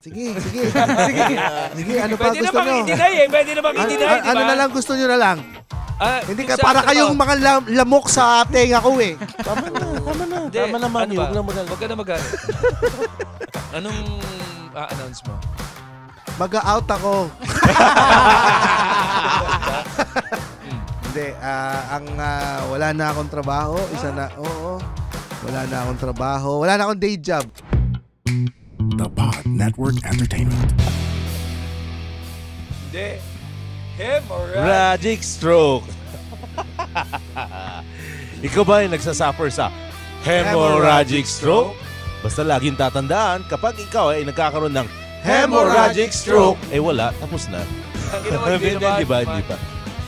Sige. Sige, ano pa gusto nyo? Pwede namang i-deny, Ano na lang gusto nyo na lang? Hindi ka, para trabaho. kayong mga lamok sa tenga ko eh. Tama na, Manny. Huwag Huwag ka na magalit. Anong a-announce mo? Mag-out ako. Hindi, wala na akong trabaho. Wala na akong trabaho. Wala na akong day job. The Pod Network Entertainment. Hindi. Hemorrhagic. Hemorrhagic stroke. Ikaw ba ay nagsasuffer sa hemorrhagic stroke? Basta laging tatandaan, kapag ikaw ay nagkakaroon ng hemorrhagic stroke, wala, tapos na. Hindi pa.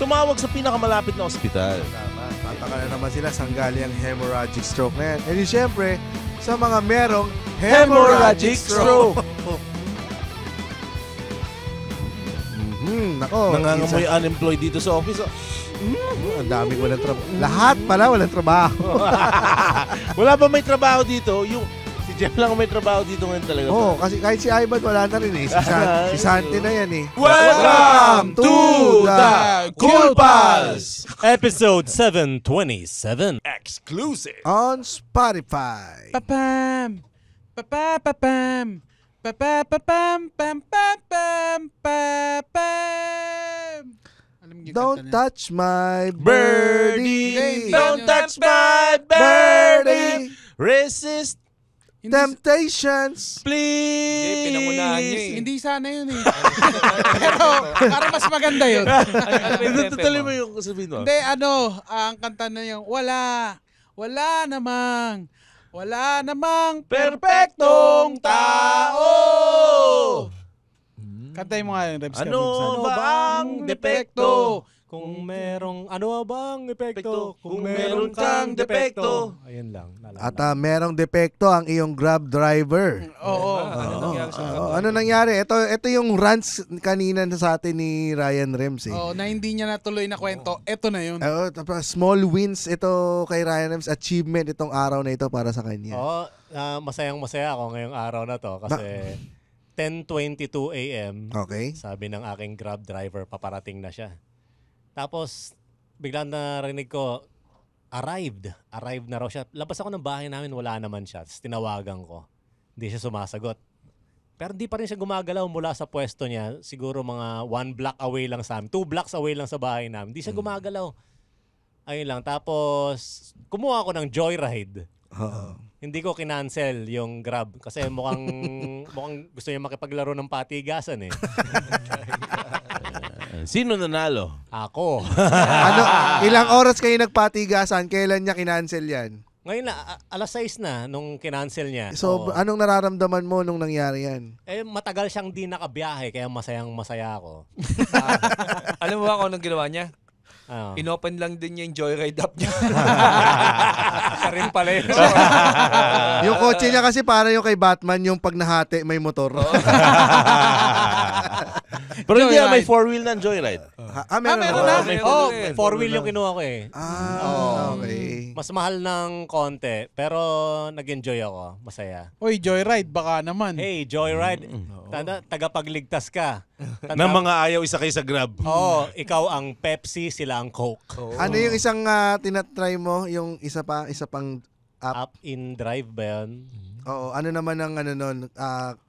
Tumawag sa pinakamalapit na ospital. Tataka na naman sila sanggali ang hemorrhagic stroke na yan. E di syempre, sa mga merong hemorrhagic stroke. Nako, Nangangamoy unemployed dito sa office. ang daming walang trabaho. Lahat pala walang trabaho. Wala ba may trabaho dito? Si Jeff lang may trabaho dito ngayon talaga. Kasi kahit si Ivan wala na rin eh. Si Santi na yan eh. Welcome to the Cool Pals! Episode 727. Exclusive! On Spotify. Papam. Papapapam. Papapapam. Pam pam pam papam. Alam niyo Don't kanta na? touch my Birdie! birdie. Don't touch my birdie! Resist, Temptations. please! Pinangunahan niya eh. Hindi sana yun eh. Pero para mas maganda yun. Tutuloy mo yung sabihin mo. Hindi, ang kanta na yung wala namang Perpektong tao! Kantay mo nga yung Rebs. Ano ba ang depekto? Kung merong ano bang epekto? Kung meron kang depekto. Ayun lang. At merong depekto ang iyong Grab driver. Oo. Ano nangyari sa Ano nangyari? Ito yung rants kanina sa atin ni Ryan Rems eh. Oo, na hindi niya natuloy na kwento. Ito na yun. Tapos small wins ito kay Ryan Rems. Achievement itong araw na ito para sa kanya. Oo, masayang-masaya ako ngayong araw na to kasi 10:22 a.m. Okay. Sabi ng aking Grab driver, paparating na siya. Tapos, biglang narinig ko, arrived na raw siya. Labas ako ng bahay namin, wala naman siya. Tapos tinawagan ko. Hindi siya sumasagot. Pero hindi pa rin siya gumagalaw mula sa pwesto niya. Siguro mga 1 block away lang sa amin. 2 blocks away lang sa bahay namin. Hindi siya gumagalaw. Ayun lang. Tapos, kumuha ako ng joyride. Hindi ko kinancel yung Grab kasi mukhang gusto niya makipaglaro ng patigasan eh. Sino nanalo? Ako. Ilang oras kayo nagpatigasan? Kailan niya kinancel yan? Ngayon na, alas 6 na nung kinancel niya. So, anong nararamdaman mo nung nangyari yan? Matagal siyang di nakabiyahe kaya masayang-masaya ako. Alam mo ba kung anong ginawa niya? Inopen lang din niya yung joyride app niya. Siya rin pala yun. Yung kotse niya kasi para yung kay Batman, yung pag nahati may motor. Pero hindi may 4-wheel na joyride. Meron na? May Oh, 4-wheel 4-wheel yung kinuha ko eh. Okay. Mas mahal ng konti, pero nag-enjoy ako. Masaya. Oy, joyride, baka naman. Hey, joyride. Tagapagligtas ka. Ng mga ayaw isa kayo sa Grab. Oo, ikaw ang Pepsi, sila ang Coke. Ano yung isang tinatry mo? Yung isa pang app? Up in drive ba yan? Oo, ano naman ang ano nun?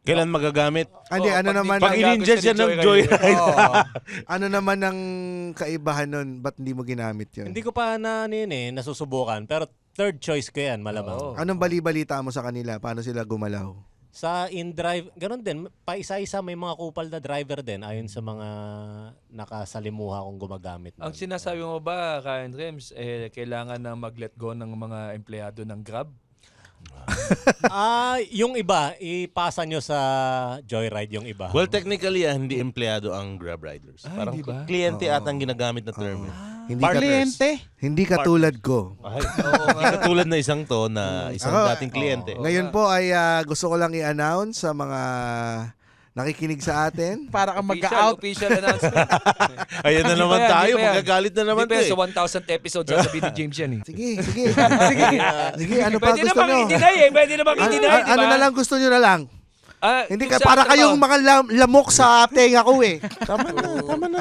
Kailan magagamit? Hindi, ano naman Pag ang, in-ingest siya ng joyride. ano naman ang kaibahan nun? Ba't hindi mo ginamit yun? Hindi ko pa nasusubukan. Pero third choice ko yan, malamang. Anong bali-balita mo sa kanila? Paano sila gumalaw? Sa in-drive, ganun din. Pa-isa-isa may mga kupal na driver din ayon sa mga nakasalimuha kong gumagamit. Ang sinasabi mo ba, Ryan Rems, kailangan na mag-let go ng mga empleyado ng Grab? Yung iba, ipasa nyo sa Joyride yung iba. Well, technically, hindi empleyado ang Grab riders. Parang hindi ba? kliyente atang ginagamit na term. Hindi Kliyente. Hindi katulad ko. Hindi katulad na isang to na isang dating kliyente. Ngayon po ay gusto ko lang i-announce sa mga nakikinig sa atin. Para kang mag-out. Official announcement. Ayan na naman tayo. Hindi pa yan. Magagalit na naman Hindi to pa yan, eh. sa 1,000th episode sasabihin ni James yan eh. Sige, ano pa Pwede gusto namang nyo? i-deny eh. Pwede namang i-deny, di ba? Ano na lang gusto nyo na lang? Hindi yung ka, sa para trabaho. kayong mga lamok sa tenga ko eh. Tama na.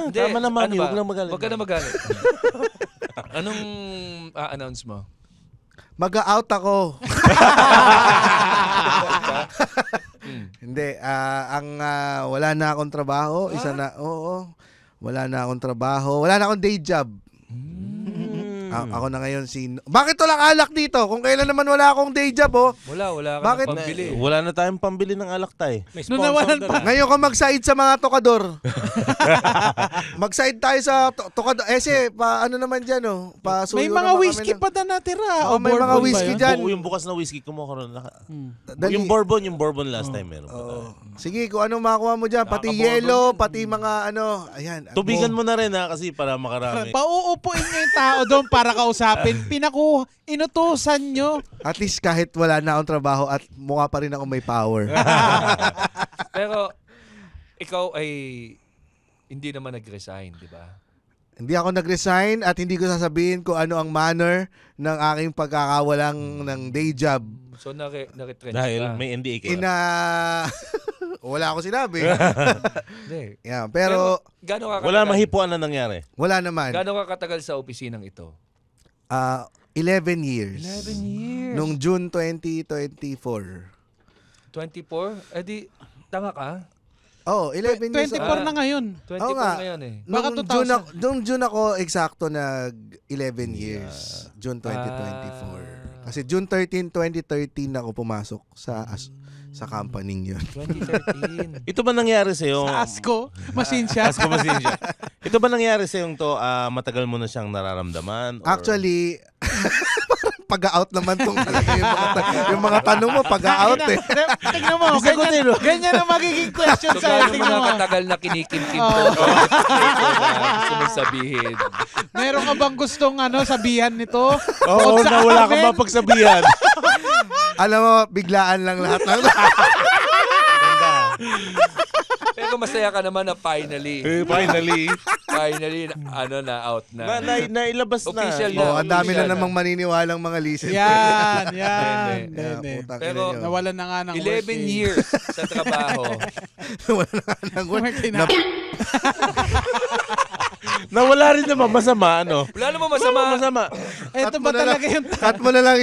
Hindi, Tama na, Manny. ano ba? Huwag na magalit. Huwag ka na magalit. Anong a-announce mo? Mag-out ako. Hindi, wala na akong trabaho. Isa na, oo. Wala na akong trabaho. Wala na akong day job. Ako na ngayon Bakit walang alak dito? Kung kailan naman wala akong day job, oh. Wala ka Bakit? na pambili. Wala na tayong pambili ng alak tay. May Nung sponsor nawalan doon, pa. ah. Ngayon ka mag-side sa mga tokador. Mag-side tayo sa tokador. Ano naman dyan, oh. May mga whiskey pa na natira. Oo, may mga bourbon ba whiskey yun? dyan. Yung bukas na whiskey kumuha na. Dali. Yung bourbon last time meron pa tayo. Sige, kung ano makakuha mo dyan. Pati Nakaka-bourbon yellow, yan. pati mga ano. Ayan. Tubigan mo na rin ha kasi para makarami. Pauupuin niyo yung tao doon para kausapin. Inutusan nyo. At least kahit wala na akong trabaho at mukha pa rin ako may power. Pero, ikaw ay hindi naman nag-resign, di ba? Hindi ako nag-resign at hindi ko sasabihin kung ano ang manner ng aking pagkakawalang ng day job. So, na-retrench Dahil ka. may NDA ka. Wala ako sinabi. Hindi. Yeah, pero Gano'n ka Wala katagal? mahipuan na nangyari. wala naman. Gano'n ka katagal sa opisinang ito? 11 years. 11 years. Nung June 2024. 24? Eh di, tanga ka? Oh, 11 years. 24 na ngayon. 24 Oo nga. ngayon eh. Baka Nung June ako eksakto nag 11 years. June 2024. Kasi June 13, 2013 ako pumasok sa company yun. 2013. Ito ba nangyari sa iyo? Sa ASCO, machine siya. Asko Masinsya. Ito ba nangyari sa yung to matagal mo na siyang nararamdaman? Or... Actually, pag-out naman tong yung mga tanong mo, pag-out eh. Tignan mo, ganyan ang magiging question So, sa'yo. gano'n mo Tignan na mo. katagal na kinikimkim to? Ito na gusto mong sabihin. Meron ka bang gustong sabihan nito? Oo, Sa na wala amin? kang mapagsabihan. Alam mo, biglaan lang lahat ng Pero masaya ka naman na finally. Finally. Finally, out na. Nailabas na. Official na. Oh, ang dami na Official namang maniniwalang mga listeners. Yan. Hindi. Hindi. Putang Pero, ina nyo. Nawalan na nga ng 11 work eh. years sa trabaho. Wala na nga ng work. Nawala rin naman masama, ano? Wala naman masama. Masama. Ito Cut ba mo na talaga lang. yung... Cut mo na lang.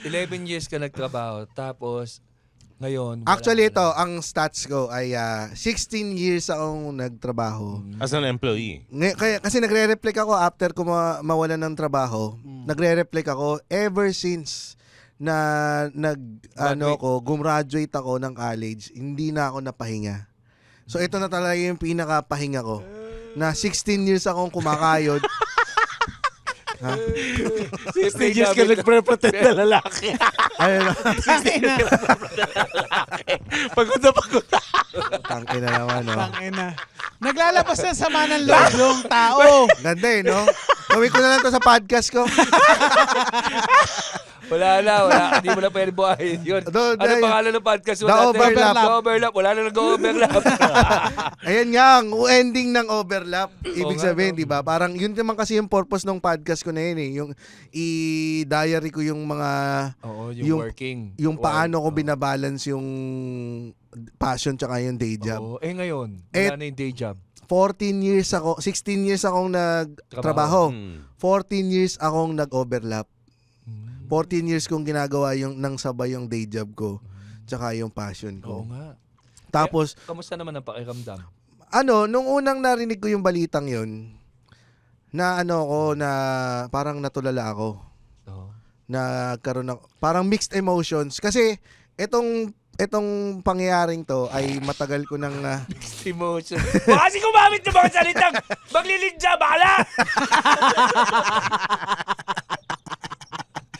11 years ka nagtrabaho. Tapos, ngayon. wala Actually, na. ito, ang stats ko ay 16 years akong nagtrabaho. As an employee. Kasi nagre-reflect ako after ko mawalan ng trabaho. Nagre-reflect ako ever since na gumraduate ako ng college, hindi na ako napahinga. So ito na talaga yung pinakapahinga ko. Na 16 years akong kumakayod. 16 years ka nagpre-pretend na lalaki. Ayun na. Pagod na pagod. Tangin na naman, no? Tangina. Naglalabas na sama ng loob yung tao. Ganda eh, no? Gawin ko na lang to sa podcast ko. Wala. Hindi mo na pwede buhayin yun. Do- Ano do- pangalan ng podcast mo? The natin? Overlap. The Overlap. Wala na nag-overlap. Ayan nga, ang ending ng overlap. Ibig Oo nga, sabihin, no? di ba? Parang yun naman kasi yung purpose ng podcast ko na yun eh. Yung i-diary ko yung mga... Oo, Yung- working. Yung paano ko binabalance yung passion tsaka yung day job. Oo. Ngayon, Eh, wala na yung day job. 16 years akong nagtrabaho. 14 years akong nag-overlap. 14 years kong ginagawa yung nang sabay yung day job ko tsaka yung passion Oo ko. nga. Tapos Kamusta naman ang pakiramdam? nung unang narinig ko yung balitang yun, na parang natulala ako. Oo. Nagkaroon ng parang mixed emotions kasi etong pangyayaring to ay matagal ko nang Emotion. Baka kasi gumamit ng mga salitang maglilidya, bala!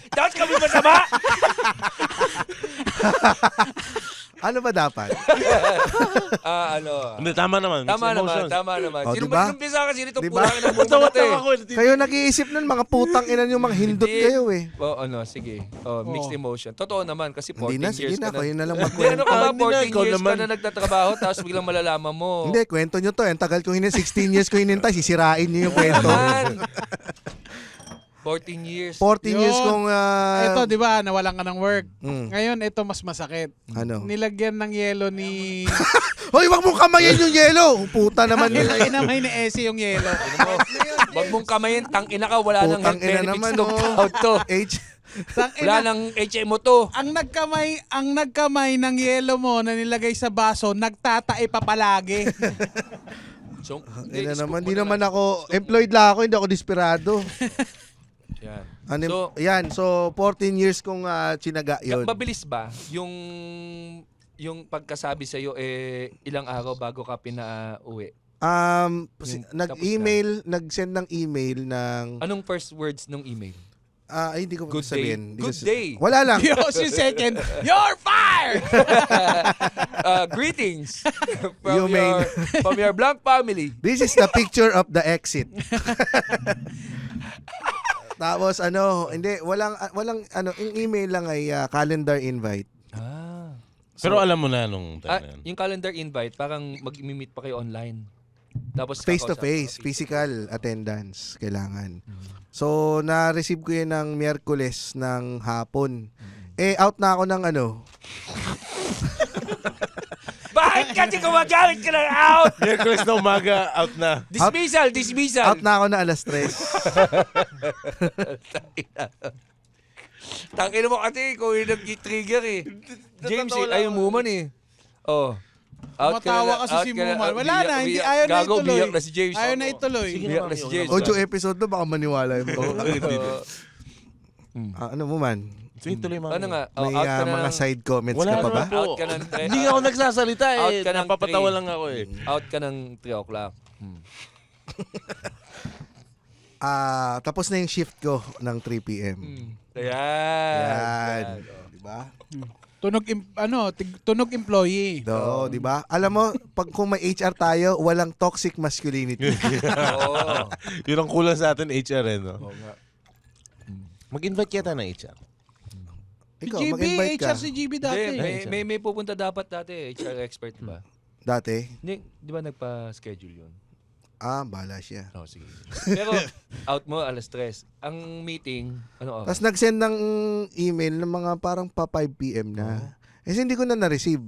Dapat kami masama? ano ba dapat? Hindi, tama naman. Tama Mixed naman. Oh, Sino diba? ba umpisa kasi nito? Diba? Pulangin ang buong natin. Tawa-tawa ko. Kayo nag-iisip nun, mga putang ina yung mga hindot Hindi. kayo eh. Sige. Mixed emotion. Totoo naman kasi 14 Hindi na, sige years na, ka kayo na lang Hindi, magkwento. ano ka ba? Hindi na, 14 ikaw years naman. ka na nagtatrabaho tapos biglang malalaman mo. Hindi, kwento nyo to. Ang tagal ko 16 years ko hinintay, sisirain nyo yung kwento. Naman. 14 years. 14 years Yun. kong... Ito, di ba, nawalan ka ng work. Mm. Ngayon, ito mas masakit. Ano? Nilagyan ng yelo ni... Hoy, wag mong kamayin yung yelo! Puta naman yun. Inamay ni Essie yung yelo. Wag mong kamayin, tangina ka, wala nang Putang health ina benefits naman, nung oh. out to. Wala nang HMO to. Ang nagkamay ng yelo mo na nilagay sa baso, nagtatae pa palagi. So, Ina scoop naman, mo di na naman lang. ako, employed lang ako, hindi ako desperado. Yan. Ano, yan, so 14 years kong tsinaga yun. Mabilis ba yung pagkasabi sa iyo ilang araw bago ka pinauwi? Nag-send ng email ng... Anong first words ng email? Ay, hindi ko Good sabihin. day. Good day. Wala lang. Yung second, you're fired! Greetings You from your blank family. This is the picture of the exit. Tapos hindi, walang yung email lang ay calendar invite. Pero alam mo na nung time na yun. Yung calendar invite, parang mag-meet pa kayo online. Tapos Face to kakausap. face, physical attendance kailangan. So, na-receive ko yun ng Miyerkules ng hapon. Out na ako ng Bakit kasi gumagamit ka ng out? Miyerkules na umaga, out na. Dismissal. Out na ako na alas 3. Tangina mo kasi kung yung nag-trigger eh. James ayaw mo man eh. Oh. Out ka Matawa na, kasi out si ka na. Muman. Wala na, hindi ayaw na Gago, ituloy. biyak na si James. Ayaw na ituloy. Biyak na si James. 8 episode na, baka maniwala mo. Ano mo man? Sige, tuloy mga. Ano nga? May Out ka na mga ng- side comments Wala ka pa ba? naman po. Out ka ng Hindi ako nagsasalita Out eh. ka ng Napapatawa 3. lang ako eh. Out ka ng 3 o'clock. Tapos na yung shift ko ng 3 p.m. Ayan. Diba? Tunog employee. Do, di ba? Alam mo, pag kung may HR tayo, walang toxic masculinity. Oo. Yun ang kulang sa atin, HR eh, no? Oo nga. Mag-invite kaya tayo ng HR. Ikaw, GB, mag-invite ka. HR si GB dati. Hindi, may pupunta dapat dati. HR expert ba? Dati? Hindi, di ba nagpa-schedule yun? Bahala siya. Oo, sige. Pero out mo alas 3. Ang meeting, ano oras? Tapos nag-send ng email ng mga parang pa 5 p.m. na. Hindi ko na na-receive.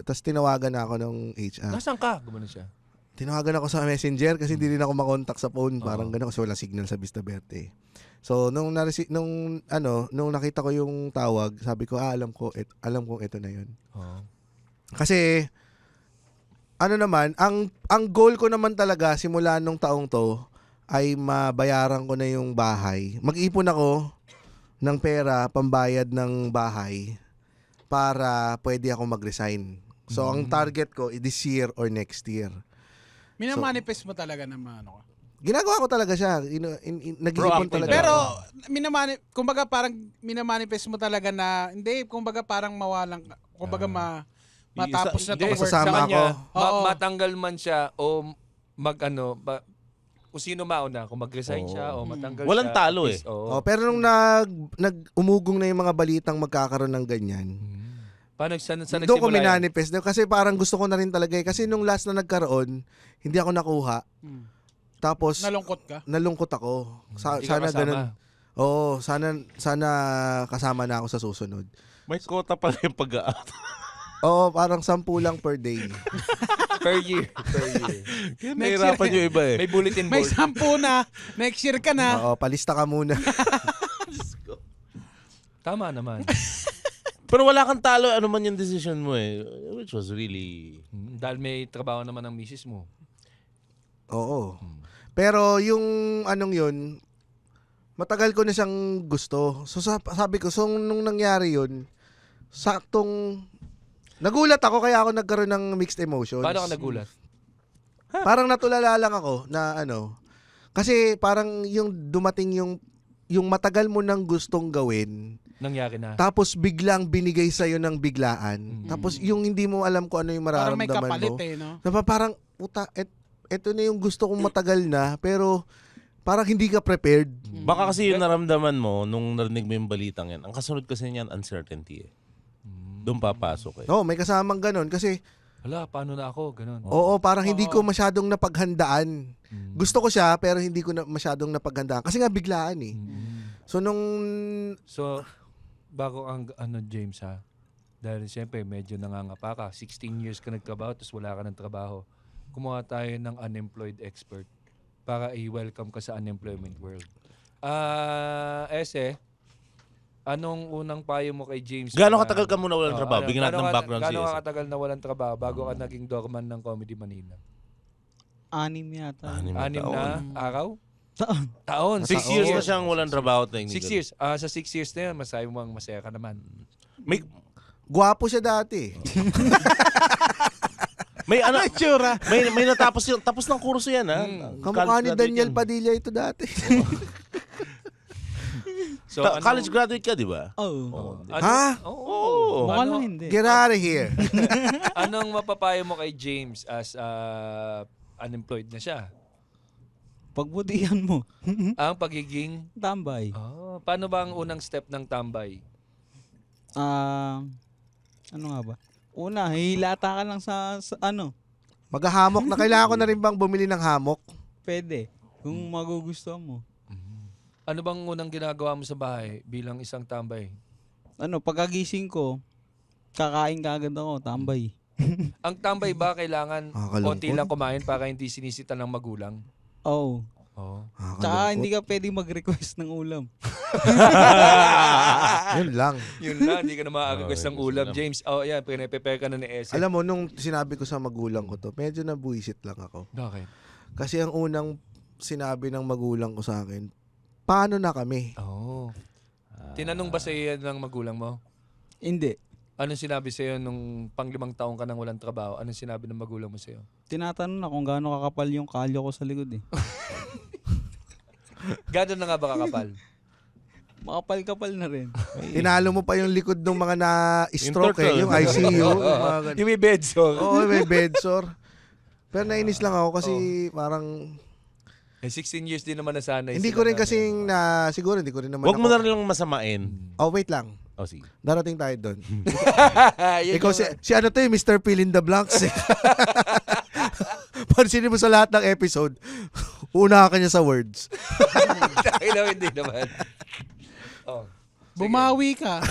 Tapos tinawagan na ako ng HR. Nasaan ka? Gumano siya. Tinawagan ako sa Messenger kasi hindi rin ako makontak sa phone. Parang gano'n kasi wala signal sa Vista Verde. So, nung nakita ko yung tawag, sabi ko, alam kong ito na yun. Kasi, ang goal ko naman talaga simula nung taong to ay mabayaran ko na yung bahay. Mag-ipon ako ng pera, pambayad ng bahay para pwede ako mag-resign. So, ang target ko this year or next year. Minamanifest mo talaga naman ano ka. Ginagawa ko talaga siya. Nag-iipon talaga. Pero kumbaga parang minamanifest mo talaga na hindi, kumbaga parang mawalang, kumbaga matapos na tong Hindi, work. sasama sa kanya, ako. Oo. matanggal man siya o kung sino mauna, kung mag-resign siya o matanggal Walang siya. talo at least, Oh, pero nung umugong na yung mga balitang magkakaroon ng ganyan, Paano sa doon nagsimula ko yan? minanifest. Kasi parang gusto ko na rin talaga. Kasi nung last na nagkaroon, hindi ako nakuha. Tapos, Nalungkot ka. ako. Hindi ka Sana kasama. ganun. Oo, sana kasama na ako sa susunod. May quota pala yung pag-out. Oo, parang 10 lang per day. Per year. Nahirapan yung iba eh. May bulletin May board. 10 na. Next year ka na. Oo, palista ka muna. Tama naman. Pero wala kang talo, ano man yung decision mo eh. Which was really... Dahil may trabaho naman ng misis mo. Oo. Pero yung yun, matagal ko na siyang gusto. So sabi ko, nung nangyari yun, saktong nagulat ako kaya ako nagkaroon ng mixed emotions. Paano ka nagulat? Parang natulala lang ako na kasi parang yung dumating yung matagal mo nang gustong gawin, Nangyari na. tapos biglang binigay sa'yo ng biglaan. Tapos yung hindi mo alam kung ano yung Parang may mararamdaman kapalit mo. no? Na parang, puta, eto na yung gusto kong matagal na, pero parang hindi ka prepared. Baka kasi yung naramdaman mo nung narinig mo yung balitang yan. Ang kasunod kasi niyan, uncertainty eh. Doon papasok eh. No, may kasamang ganun kasi hala, paano na ako? Ganun. Oo, parang hindi ko masyadong napaghandaan. Gusto ko siya, pero hindi ko masyadong napaghandaan. Kasi nga biglaan eh. So, So, bago ang James ha, dahil siyempre medyo nangangapa ka, 16 years ka nagtrabaho tapos wala ka ng trabaho, kumuha tayo ng unemployed expert para i-welcome ka sa unemployment world. Anong unang payo mo kay James? Gaano katagal ka muna walang trabaho? Bigyan natin ng background Gaano CS. ka katagal na walang trabaho bago ka naging doorman ng Comedy Manila? 6 yata. 6 6 na araw? Taon. Taon. 6 years na siyang walang trabaho. 6 years. Sa 6 years na yan, masabi mo ang masaya ka naman. gwapo siya dati. May natapos yun. Tapos ng kurso yan, ha? Kamukha ni Daniel Padilla ito dati. So, College graduate ka, di ba? Oh. Ha? Oo. Mukha lang hindi. Get out of here. Anong mapapayo mo kay James as unemployed na siya? Pagbutihan mo. Ang pagiging... Tambay. Paano ba ang unang step ng tambay? Ano nga ba? Una, hihilata ka lang sa ano. Maghahamok na. Kailangan ko na rin bang bumili ng hamok? Pwede. Kung magugustuhan mo. Ano bang unang ginagawa mo sa bahay bilang isang tambay? Ano, pagkagising ko, kakain ka agad ako, tambay. Ang tambay ba kailangan Nakakalungkot. konti lang kumain para hindi sinisita ng magulang? Oh. Oo. Tsaka hindi ka pwedeng mag-request ng ulam. Yun lang. Yun lang, hindi ka na makakagas ng ulam. James, yan, pinaprepare ka na ni Ese. Alam mo, nung sinabi ko sa magulang ko to, medyo nabuisit lang ako. Bakit? Kasi ang unang sinabi ng magulang ko sa akin, paano na kami? Oo. Tinanong ba sa iyo ng magulang mo? Hindi. Anong sinabi sa iyo nung pang-5 taon ka nang walang trabaho? Anong sinabi ng magulang mo sa iyo? Tinatanong na kung gaano kakapal yung kalyo ko sa likod eh. Gano'n na nga ba kakapal? Makapal-kapal na rin. Tinalo mo pa yung likod ng mga na-stroke eh, yung ICU. Yung may bed sore. Oo, may bedsore. Pero nainis lang ako kasi parang 16 years din naman nasanay. hindi ko rin kasing siguro hindi ko rin naman Huwag mo na rin lang masamain. Oh, wait lang. Sige. Darating tayo doon. Ikaw si ano to eh, Mr. Fill in the Blanks eh. Pansinin mo sa lahat ng episode, una ka niya sa words. Hindi naman. Bumawi ka.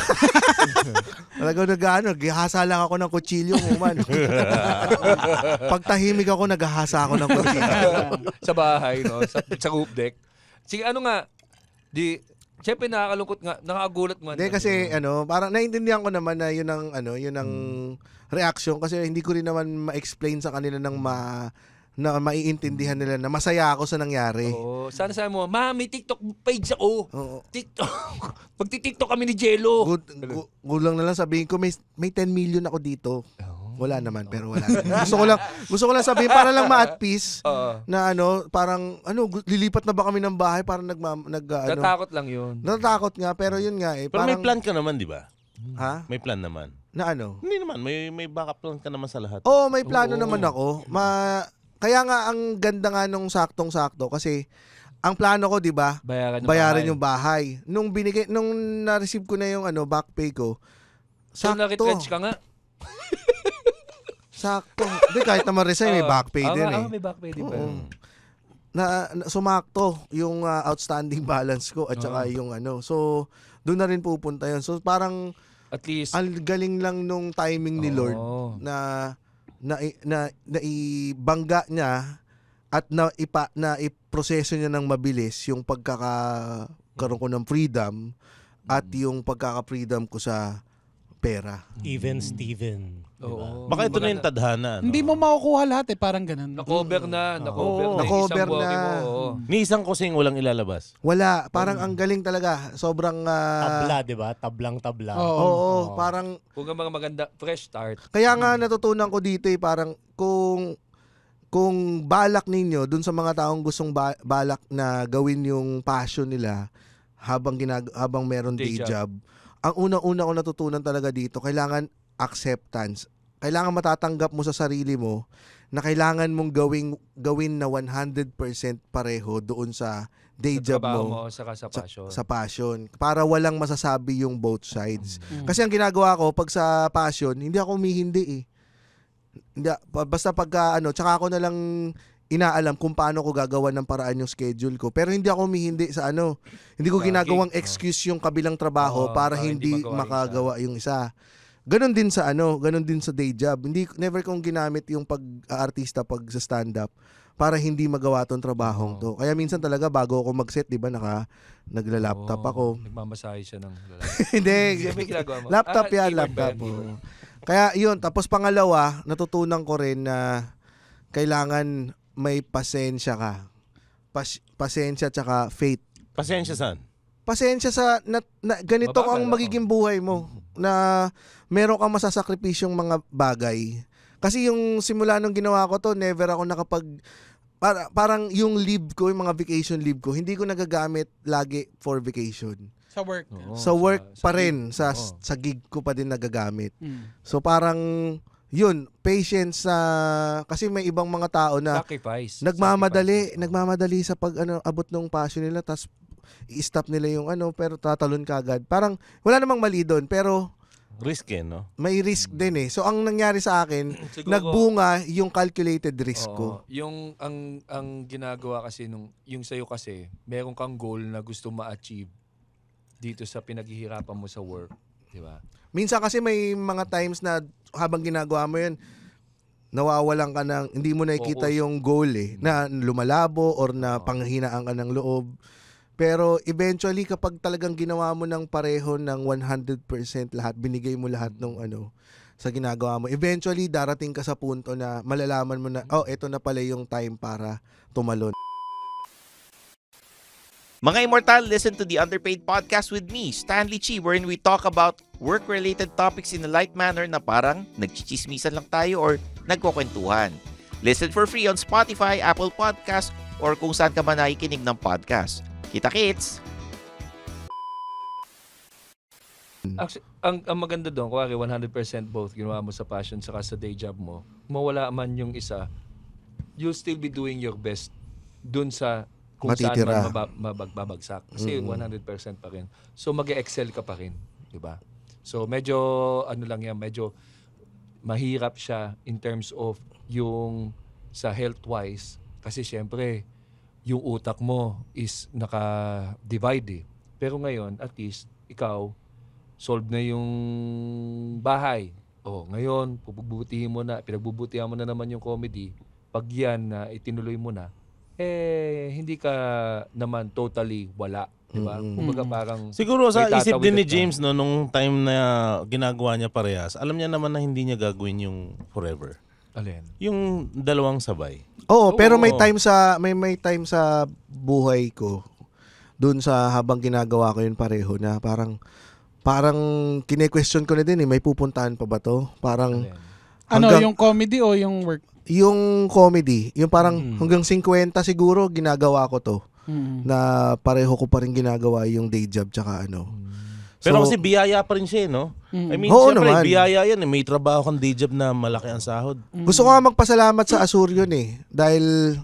Talagang naghahasa lang ako ng kutsilyo man. Pagtahimik ako, naghahasa ako ng kutsilyo. Sa bahay, no? Sa roof deck. Sige, siyempre nakakalungkot nga, nakakagulat mo. Hindi kasi parang naiintindihan ko naman na yun ang reaction kasi hindi ko rin naman ma-explain sa kanila na maiintindihan nila na masaya ako sa nangyari. Oo. Sana sabi mo, may TikTok page ako. Oo. TikTok. Magti-TikTok kami ni Jello. Gulang na lang sabihin ko may 10 million ako dito. Wala naman, pero wala. Gusto ko lang sabihin para lang ma-at peace na parang lilipat na ba kami ng bahay para Natakot lang yun. Natakot nga, pero yun nga eh. Pero Parang, may plan ka naman, di ba? Ha? May plan naman. Na ano? Hindi naman. May backup plan ka naman sa lahat. Oo, may plano naman ako. Kaya nga ang ganda nga nung saktong-sakto kasi ang plano ko, 'di ba? Bayaran yung bahay. Nung na-receive ko na yung back pay ko. So, Sakto. na-retrench ka nga? Sakto. Hindi, kahit naman resign, may back pay din eh. May back pay din ba? Sumakto yung outstanding balance ko at saka yung So, doon na rin pupunta yun. So, parang at least ang galing lang nung timing ni Lord na ibangga niya at na iproseso niya ng mabilis yung pagkakaroon ko ng freedom at yung pagkaka-freedom ko sa pera. Even Steven. Oo. Baka ito na yung tadhana. Hindi mo makukuha lahat parang ganun. Na-cover na. Na-cover na. Ni isang kusing walang ilalabas. Wala. Parang ang galing talaga. Sobrang... Tabla, di ba? Tablang-tabla. Oo. Parang... Kung ang mga maganda, fresh start. Kaya nga natutunan ko dito parang kung balak ninyo dun sa mga taong gustong balak na gawin yung passion nila habang meron day job. Ang unang-una ko natutunan talaga dito, kailangan acceptance. Kailangan matatanggap mo sa sarili mo na kailangan mong gawin na 100% pareho doon sa day job mo sa passion. sa passion para walang masasabi yung both sides. Kasi ang ginagawa ko pag sa passion, hindi ako humihindi eh. Hindi, basta pagka tsaka ako na lang inaalam kung paano ko gagawa ng paraan yung schedule ko. Pero hindi ako humihindi sa hindi ko Sa ginagawang gig, excuse yung kabilang trabaho Oo, para para hindi hindi makagawa yung isa. Ganon din sa ganon din sa day job. Never kong ginamit yung pag-artista pag sa stand-up para hindi magawa tong trabahong to. Kaya minsan talaga bago ako mag-set, 'di ba, nagla-laptop Oo, ako. Nagmamasahe siya ng lalaki. Hindi. May ginagawa mo? Laptop yan, keyboard ba laptop. yan? Keyboard. Kaya yun, tapos pangalawa, natutunan ko rin na kailangan may pasensya ka. Pasensya tsaka faith. Pasensya saan? Pasensya sa ganito Mabagal ang ako. magiging buhay mo na meron kang masasakripisyong mga bagay. Kasi yung simula nung ginawa ko to, never ako parang yung leave ko, yung mga vacation leave ko, hindi ko nagagamit lagi for vacation. Sa work. Oo, Sa work pa gig. rin, sa gig ko pa din nagagamit. So parang yun, patience kasi may ibang mga tao na Sacrifice. nagmamadali sa pag abot ng passion nila, tas i-stop nila yung pero tatalon kagad. Parang wala namang mali doon, pero Risk no? may risk din eh. So ang nangyari sa akin, Siguro, nagbunga yung calculated risk ko. Yung ang ginagawa kasi yung sa'yo kasi, meron kang goal na gusto ma-achieve dito sa pinaghihirapan mo sa work, di ba? Minsan kasi may mga times na habang ginagawa mo yun, nawawalan ka ng, hindi mo nakikita Focus. yung goal na lumalabo or na panghinaan ka ng loob. Pero eventually, kapag talagang ginawa mo ng pareho ng 100% lahat, binigay mo lahat ng sa ginagawa mo, eventually darating ka sa punto na malalaman mo na, eto na pala yung time para tumalon. Mga Immortal, listen to the Underpaid Podcast with me, Stanley Chi, wherein we talk about work-related topics in a light manner na parang nagchichismisan lang tayo or nagkukwentuhan. Listen for free on Spotify, Apple Podcast, or kung saan ka man nakikinig ng podcast. Kita-kits! Actually, ang maganda doon, kuwari 100% both ginawa mo sa passion saka sa day job mo, mawala man yung isa, you'll still be doing your best dun sa kung Matitira. saan man babagsak. Kasi 100% pa rin. So mag-excel ka pa rin, di ba? So medyo medyo mahirap siya in terms of yung sa health-wise kasi syempre yung utak mo is naka-divide eh. Pero ngayon, at least, ikaw, solve na yung bahay. Ngayon, pinagbubutihan mo na naman yung comedy. Pag yan na itinuloy mo na, hindi ka naman totally wala. Diba? Kumbaga parang... Siguro sa may isip din ni tatawid ka. James nung time na ginagawa niya parehas, alam niya naman na hindi niya gagawin yung forever. Alin? Yung dalawang sabay. Oo, pero may Oo. time sa buhay ko doon sa habang ginagawa ko yun pareho na parang kine-question ko na din may pupuntahan pa ba to? Parang Alin? Yung comedy o yung work? yung comedy, yung parang hanggang 50 siguro ginagawa ko to na pareho ko pa rin ginagawa yung day job tsaka Pero So, kasi biyaya pa rin siya, no? I mean, Oo syempre, naman. biyaya yan. May trabaho kang day job na malaki ang sahod. gusto ko nga magpasalamat sa Asuryon dahil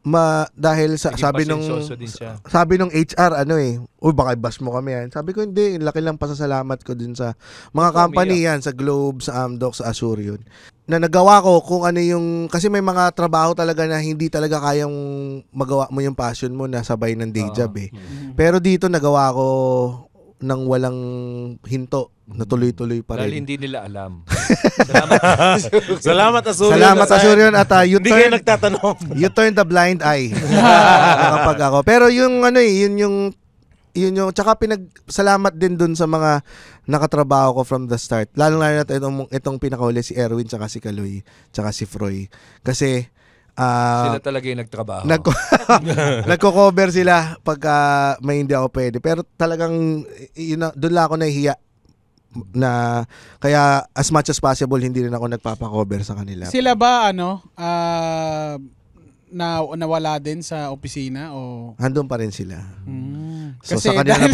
Naging pasensyoso din siya. sabi nung HR baka i-bash mo kami yan. Sabi ko hindi, laki lang pasasalamat ko din sa mga company yan, sa Globe, sa Amdoc, sa Asuryon. Na nagawa ko kung kasi may mga trabaho talaga na hindi talaga kayang magawa mo yung passion mo na sabay ng day job Pero dito nagawa ko nang walang hinto, na tuloy-tuloy pa Dahil rin. hindi nila alam. Salamat. Salamat, Asuryon. Salamat Asuryon at Hindi kayo nagtatanong. you turn the blind eye. Kapag ako. Pero yung yun yung tsaka salamat din dun sa mga nakatrabaho ko from the start. Lalo na itong pinakahuli si Erwin tsaka si Kaloy tsaka si Froy. Kasi Sila talaga yung nagtrabaho. nagko-cover sila pagka may hindi ako pwede. Pero talagang doon lang ako nahihiya na kaya as much as possible hindi rin ako nagpapa-cover sa kanila. Sila ba nawala din sa opisina o Handun pa rin sila. So, kasi sa kanila dahil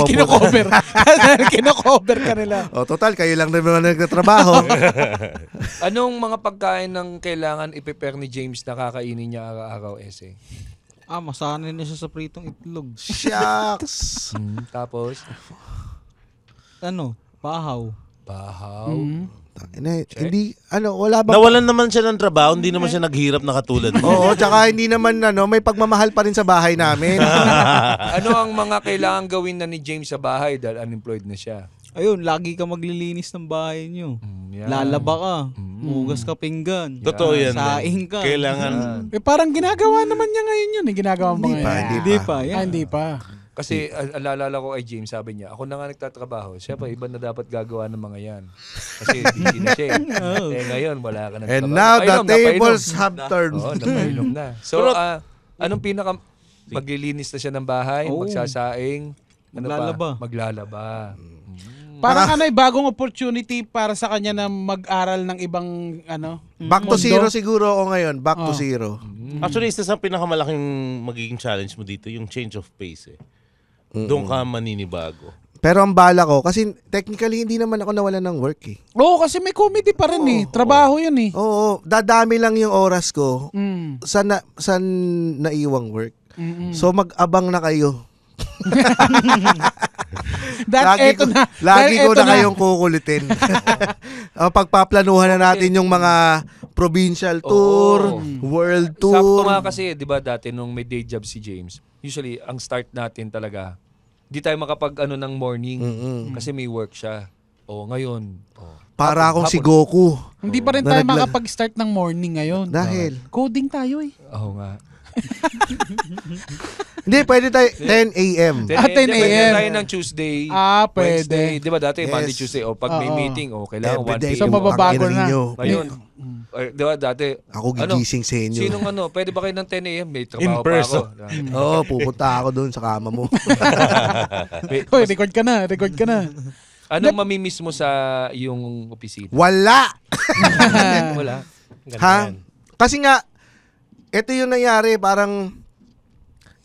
kino-cover ka nila. Total kayo lang naman nagtatrabaho. Anong mga pagkain ng kailangan i-prepare ni James na kakainin niya araw-araw, Ese? Masanay na siya sa pritong itlog. Shucks. Tapos, Pahaw. Bahaw. Hindi, wala bang... Nawalan naman siya ng trabaho, hindi naman siya naghirap na katulad mo. Oo, tsaka hindi naman, may pagmamahal pa rin sa bahay namin. Ano ang mga kailangan gawin na ni James sa bahay dahil unemployed na siya? Ayun, lagi ka maglilinis ng bahay nyo. Yan. Lalaba ka. Hugas ka pinggan. Totoo yan. Saing ka. Kailangan. Parang ginagawa naman niya ngayon yun. Ginagawa mo Hindi ngayon. pa. Hindi pa. Kasi alala ko kay James, sabi niya, ako na nga nagtatrabaho. Siyempre, iba na dapat gagawa ng mga yan. Kasi busy na siya. Ngayon, wala ka nang And trabaho. now, the Napainom. tables have turned. Oo, napainom na. So, anong maglilinis na siya ng bahay, magsasaing, Maglalaba. Maglalaba. Parang bagong opportunity para sa kanya na mag-aral ng ibang Back to mundo. zero siguro ako ngayon. Back to zero. Actually, isa sa pinakamalaking magiging challenge mo dito, yung change of pace eh. Doon ka maninibago. Pero ang bala ko, kasi technically hindi naman ako nawalan ng work eh. Oo, kasi may comedy pa rin eh. Trabaho yun eh. Oo, dadami lang yung oras ko sa naiwang work. So mag-abang na kayo. Lagi ko na kayong kukulitin. Pagpaplanuhan na natin yung mga provincial tour, world Sakto tour. nga kasi, di ba dati nung may day job si James, usually ang start natin talaga, di tayo makapag ng morning kasi may work siya. Ngayon. Para akong si Goku. Hindi pa rin tayo makapag-start ng morning ngayon. Dahil? Coding tayo eh. Oo nga. Hindi, pwede tayo 10 a.m. 10 a.m. Pwede tayo ng Tuesday, pwede. Wednesday. Di ba dati, Yes. Monday, Tuesday. Pag may meeting, kailangan 1 Everyday p.m. So, mababago ang ina na. ninyo. Ngayon, di ba dati, Ako gigising sa inyo. sinong pwede ba kayo ng 10 a.m.? May trabaho In pa person. ako. Oo, pupunta ako doon sa kama mo. Hoy, record ka na. Anong mamimiss mo sa yung opisina? Wala! Wala. Ganda Ha? yan. Kasi nga, ito yung nangyari, parang...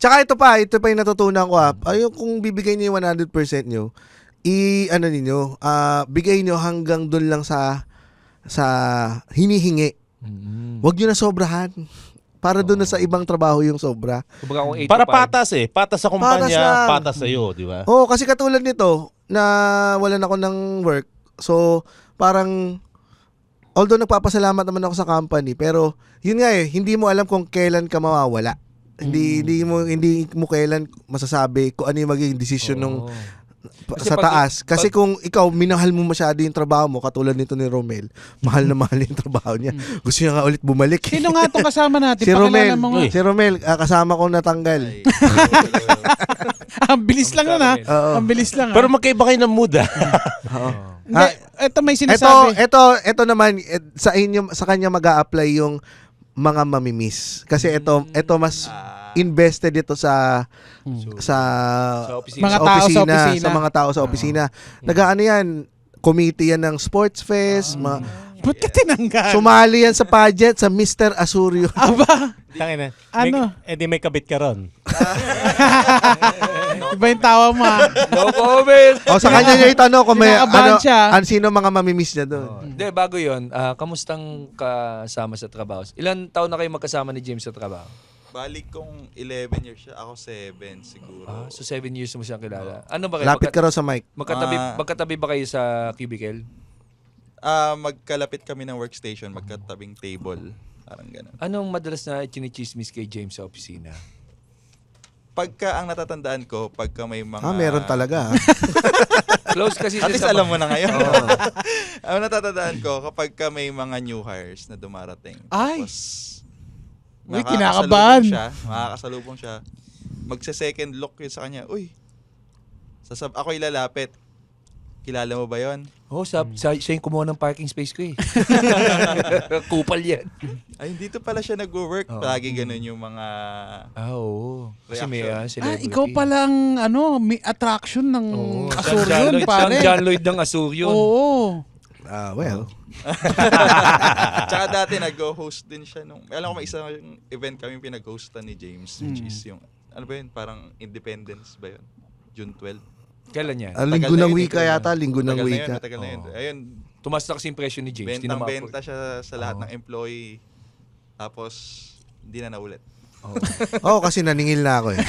Tsaka ito pa yung natutunan ko Ayun, kung bibigay niyo yung 100% nyo, ninyo, bigay nyo hanggang doon lang sa hinihingi. Huwag nyo na sobrahan. Para doon na sa ibang trabaho yung sobra. Kumbaga kung 8 Para to 5. patas eh. Patas sa kumpanya, Patas lang. patas sa'yo, di ba? Oo, kasi katulad nito, na walan ako ng work. So, parang, although nagpapasalamat naman ako sa company, pero, yun nga hindi mo alam kung kailan ka mawawala. Hindi mo kailan masasabi kung ano yung magiging desisyon nung Kasi sa taas. Kasi kung ikaw, minahal mo masyado yung trabaho mo, katulad nito ni Romel, mahal na mahal yung trabaho niya. Gusto niya nga ulit bumalik. Sino nga itong kasama natin? Si Romel, Pakilala mo nga. si Romel, kasama kong natanggal. Ang bilis lang nun ha. Oo. Ang bilis lang Pero magkaiba kayo ng mood ah. Hindi, ito may sinasabi. Ito naman sa kanya mag-a-apply yung mga mamimiss. Kasi ito mas invested ito sa opisina. Mga tao sa opisina. sa mga tao sa opisina. Nag-aano yan, committee yan ng sports fest, Ba't ka tinanggal? sumali yan sa pageant sa Mr. Asurio. Aba, Tangina. Ano? Di may kabit ka ron. iba yung tawa mo ha. No comment! O sa kanya niya itanong kung may Kinakabahan siya. sino mga mamimiss niya doon. Hindi, bago yun, kamustang kasama sa trabaho? Ilan taon na kayo magkasama ni James sa trabaho? Balik kong 11 years siya. Ako 7 siguro. So 7 years mo siyang kilala. Ano ba kayo? Lapit ka raw sa mic. Magkatabi ba kayo sa cubicle? Magkalapit kami ng workstation, magkatabing table. Parang gano'n. Anong madalas na chinichismis kay James sa opisina? Pagka ang natatandaan ko, pagka may mga... Meron talaga. Close kasi At least sa alam mo na ngayon. Ang natatandaan ko, kapag ka may mga new hires na dumarating. Ay! Tapos, Uy, kinakabahan. Makakasalubong siya. Magsa-second look yun sa kanya. Uy, ako'y lalapit. Kilala mo ba yon? Siya yung kumuha ng parking space ko eh. Kupal yan. Ay, dito pala siya nag-work. Palagi ganun yung mga... Oo. Kasi may celebrity. Ikaw palang may attraction ng Asuryon, pare. John Lloyd ng Asuryon. Oo. Well. Tsaka dati nag-host din siya nung... Alam ko may isang event kami pinag-hostan ni James, which is yung... Ano ba yun? Parang Independence ba yun? June 12. Kailan yan? Linggo ng wika yata. Linggo ng wika. Matagal na yun. Ayun, Tumas na kasi impression ni James. bentang-benta siya sa lahat ng employee. Tapos, hindi na naulit. Oo, kasi naningil na ako eh.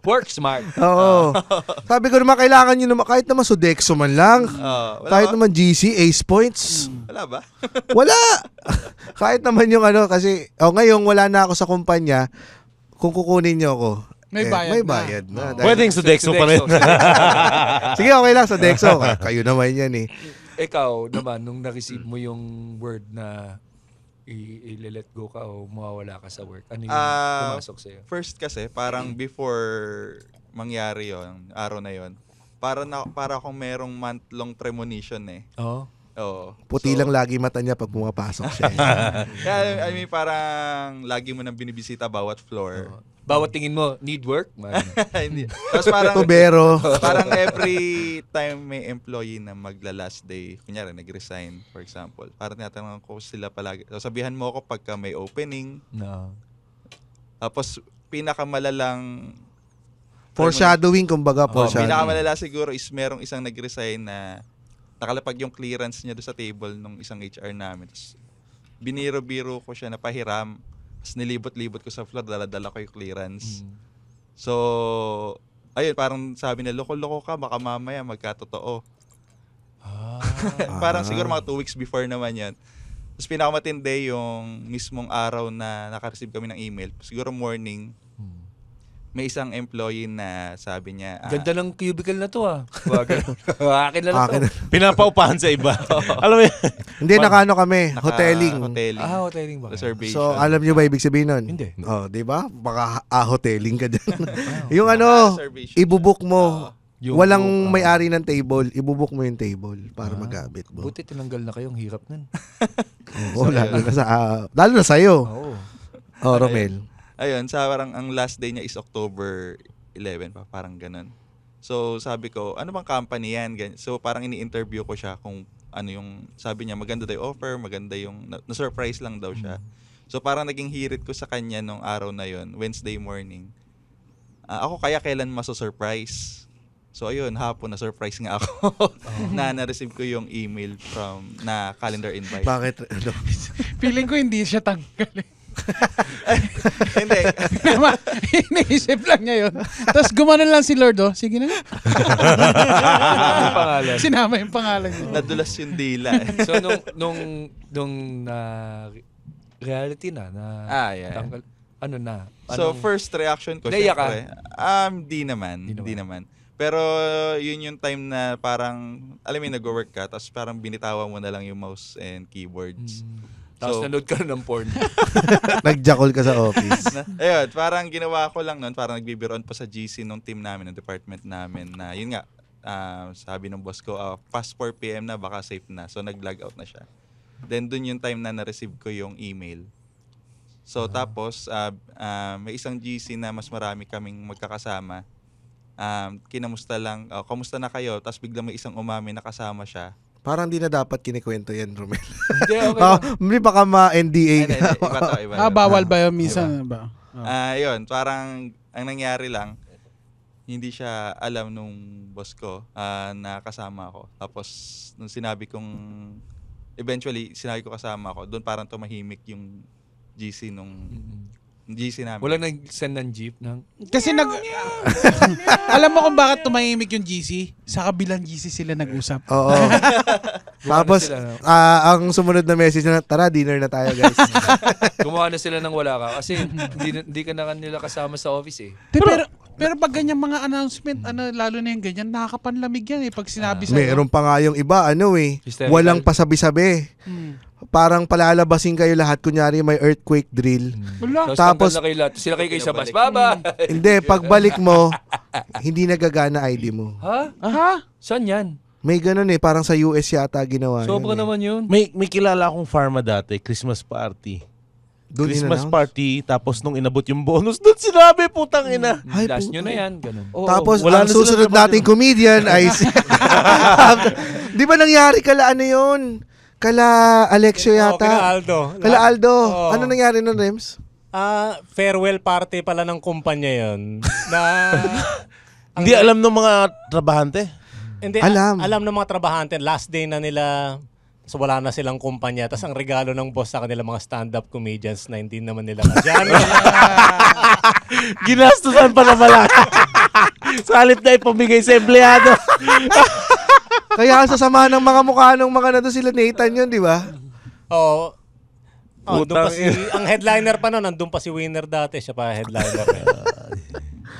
Work smart. Oo. Sabi ko naman, kailangan nyo naman, kahit naman Sodexo man lang. Wala Kahit ba? naman GC, Ace Points. Wala ba? Wala! Kahit naman yung kasi, ngayon wala na ako sa kumpanya, kung kukunin nyo ako, May bayad may na. bayad na. Dahil- Pwedeng Sodexo pa rin. Sige, okay lang sa Dexo. Kayo naman yan eh. Ikaw naman, nung na-receive mo yung word na i-let go ka o mawawala ka sa work, ano yung pumasok sa'yo? First kasi, parang before mangyari yon, araw na yon, para akong merong month-long premonition eh. Oo. Oo. Puti lang lagi mata niya pag pumapasok siya. Yeah, I mean, parang lagi mo nang binibisita bawat floor. Bawat tingin mo, need work? Man. Hindi. Tapos parang, Tubero. parang every time may employee na magla-last day, kunyari nag-resign, for example, parang tinatanong ko sila palagi. So, sabihan mo ako pagka may opening. No. Tapos, pinakamalalang Foreshadowing, kumbaga, foreshadowing. pinakamalala siguro is merong isang nag-resign na nakalapag yung clearance niya doon sa table nung isang HR namin. Tapos, biniro-biro ko siya na pahiram. Tapos nilibot-libot ko sa floor, dala-dala ko yung clearance. So, ayun, parang sabi na, loko-loko ka, baka mamaya magkatotoo. Parang siguro mga 2 weeks before naman yan. Tapos pinakamatindi yung mismong araw na naka-receive kami ng email. Siguro morning, may isang employee na sabi niya, Ganda ng cubicle na to Akin na lang to. Pinapaupahan sa iba. Alam mo yan? Hindi, nakaano kami, hoteling. hoteling. Hoteling ba? Reservation. So, alam niyo ba ibig sabihin nun? Hindi. Oh, di ba? Baka hoteling ka dyan. Yung reservation. ibubuk mo. Yung Walang book, may-ari ng table, ibubuk mo yung table para magamit mo. Buti tinanggal na kayong hirap nun. Oo, lalo na sa'yo. Oo. Oh, Romel. Ayun, sa parang ang last day niya is October 11 pa, parang ganun. So sabi ko, ano bang company yan? So parang ini-interview ko siya kung ano yung, sabi niya maganda daw yung offer, maganda yung, na-surprise lang daw siya. So parang naging hirit ko sa kanya nung araw na yon, Wednesday morning. Ako kaya kailan maso-surprise? So ayun, hapon na-surprise nga ako na na-receive ko yung email na calendar invite. Bakit? Feeling ko hindi siya tanggal. Hindi. Iniisip lang niya yun. Tapos gumanon lang si Lord, sige na. Yung pangalan. Sinama yung pangalan niya. Nadulas yung dila. So nung reality na Yeah. tanggal, ano na? So first reaction ko, Naiyak ka? syempre, di naman. Pero yun yung time na parang, alam mo, nag-work ka, tapos parang binitawan mo na lang yung mouse and keyboards. Tapos nanood ka ng porn. Nag-jackal ka sa office. Ayun, parang ginawa ko lang nun, parang nagbibiroon pa sa GC nung team namin, ng department namin, na yun nga, sabi ng boss ko, past 4 p.m. na, baka safe na. So nag-log out na siya. Then dun yung time na na-receive ko yung email. So tapos, may isang GC na mas marami kaming magkakasama. Kinamusta lang, kamusta na kayo? Tapos biglang may isang umami na kasama siya. Parang di na dapat kinikwento yan, Romel. Hindi, okay lang. Hindi baka ma-NDA Hindi, ka. iba. Bawal ba yun minsan? Ba? Yun, parang ang nangyari lang, hindi siya alam nung boss ko na kasama ako. Tapos nung eventually sinabi ko kasama ako, doon parang tumahimik yung GC nung GC namin. Walang nag-send ng jeep ng... Kasi alam mo kung bakit tumahimik yung GC? Sa kabilang GC sila nag-usap. Oo. Tapos, ang sumunod na message na, tara, dinner na tayo, guys. Gumawa na sila ng wala ka. Kasi hindi ka na kanila kasama sa office eh. Pero pag ganyan mga announcement, lalo na yung ganyan, nakakapanlamig yan pag sinabi sa'yo. Meron pa nga yung iba, Hysterical. walang pasabi-sabi. Parang palalabasin kayo lahat, kunyari may earthquake drill. Tapos na kayo lahat. Sila kayo sa bus. Baba! Hindi, pagbalik mo, hindi nagagana ID mo. Ha? Saan yan? May ganun parang sa US yata ginawa Sobra naman yun. May kilala akong pharma dati, Christmas party. Doon Christmas in-announce? party, tapos nung inabot yung bonus, doon sinabi, putang ina. Ay, Last nyo na yan. Ganun. Tapos, wala ang na sila susunod trabaho. nating comedian ay di ba nangyari kala ano yun? Kala Alexio yata? Kala Aldo. Kala Aldo. Oo. Ano nangyari nun, Rems? Farewell party pala ng kumpanya yon. Hindi alam ng mga trabahante. Hindi, Alam. alam ng mga trabahante. Last day na nila, so wala na silang kumpanya. Tapos ang regalo ng boss sa kanila, mga stand-up comedians na hindi naman nila kasyan. Ginastusan pa na malaki. Sa halip na ipamigay sa empleyado. Kaya ang sasama ng mga mukha ng mga nandun sila Nathan yun, di ba? Oo. Oh, doon pa Putang si, ang headliner pa noon, nandun pa si Winner dati, siya pa headliner.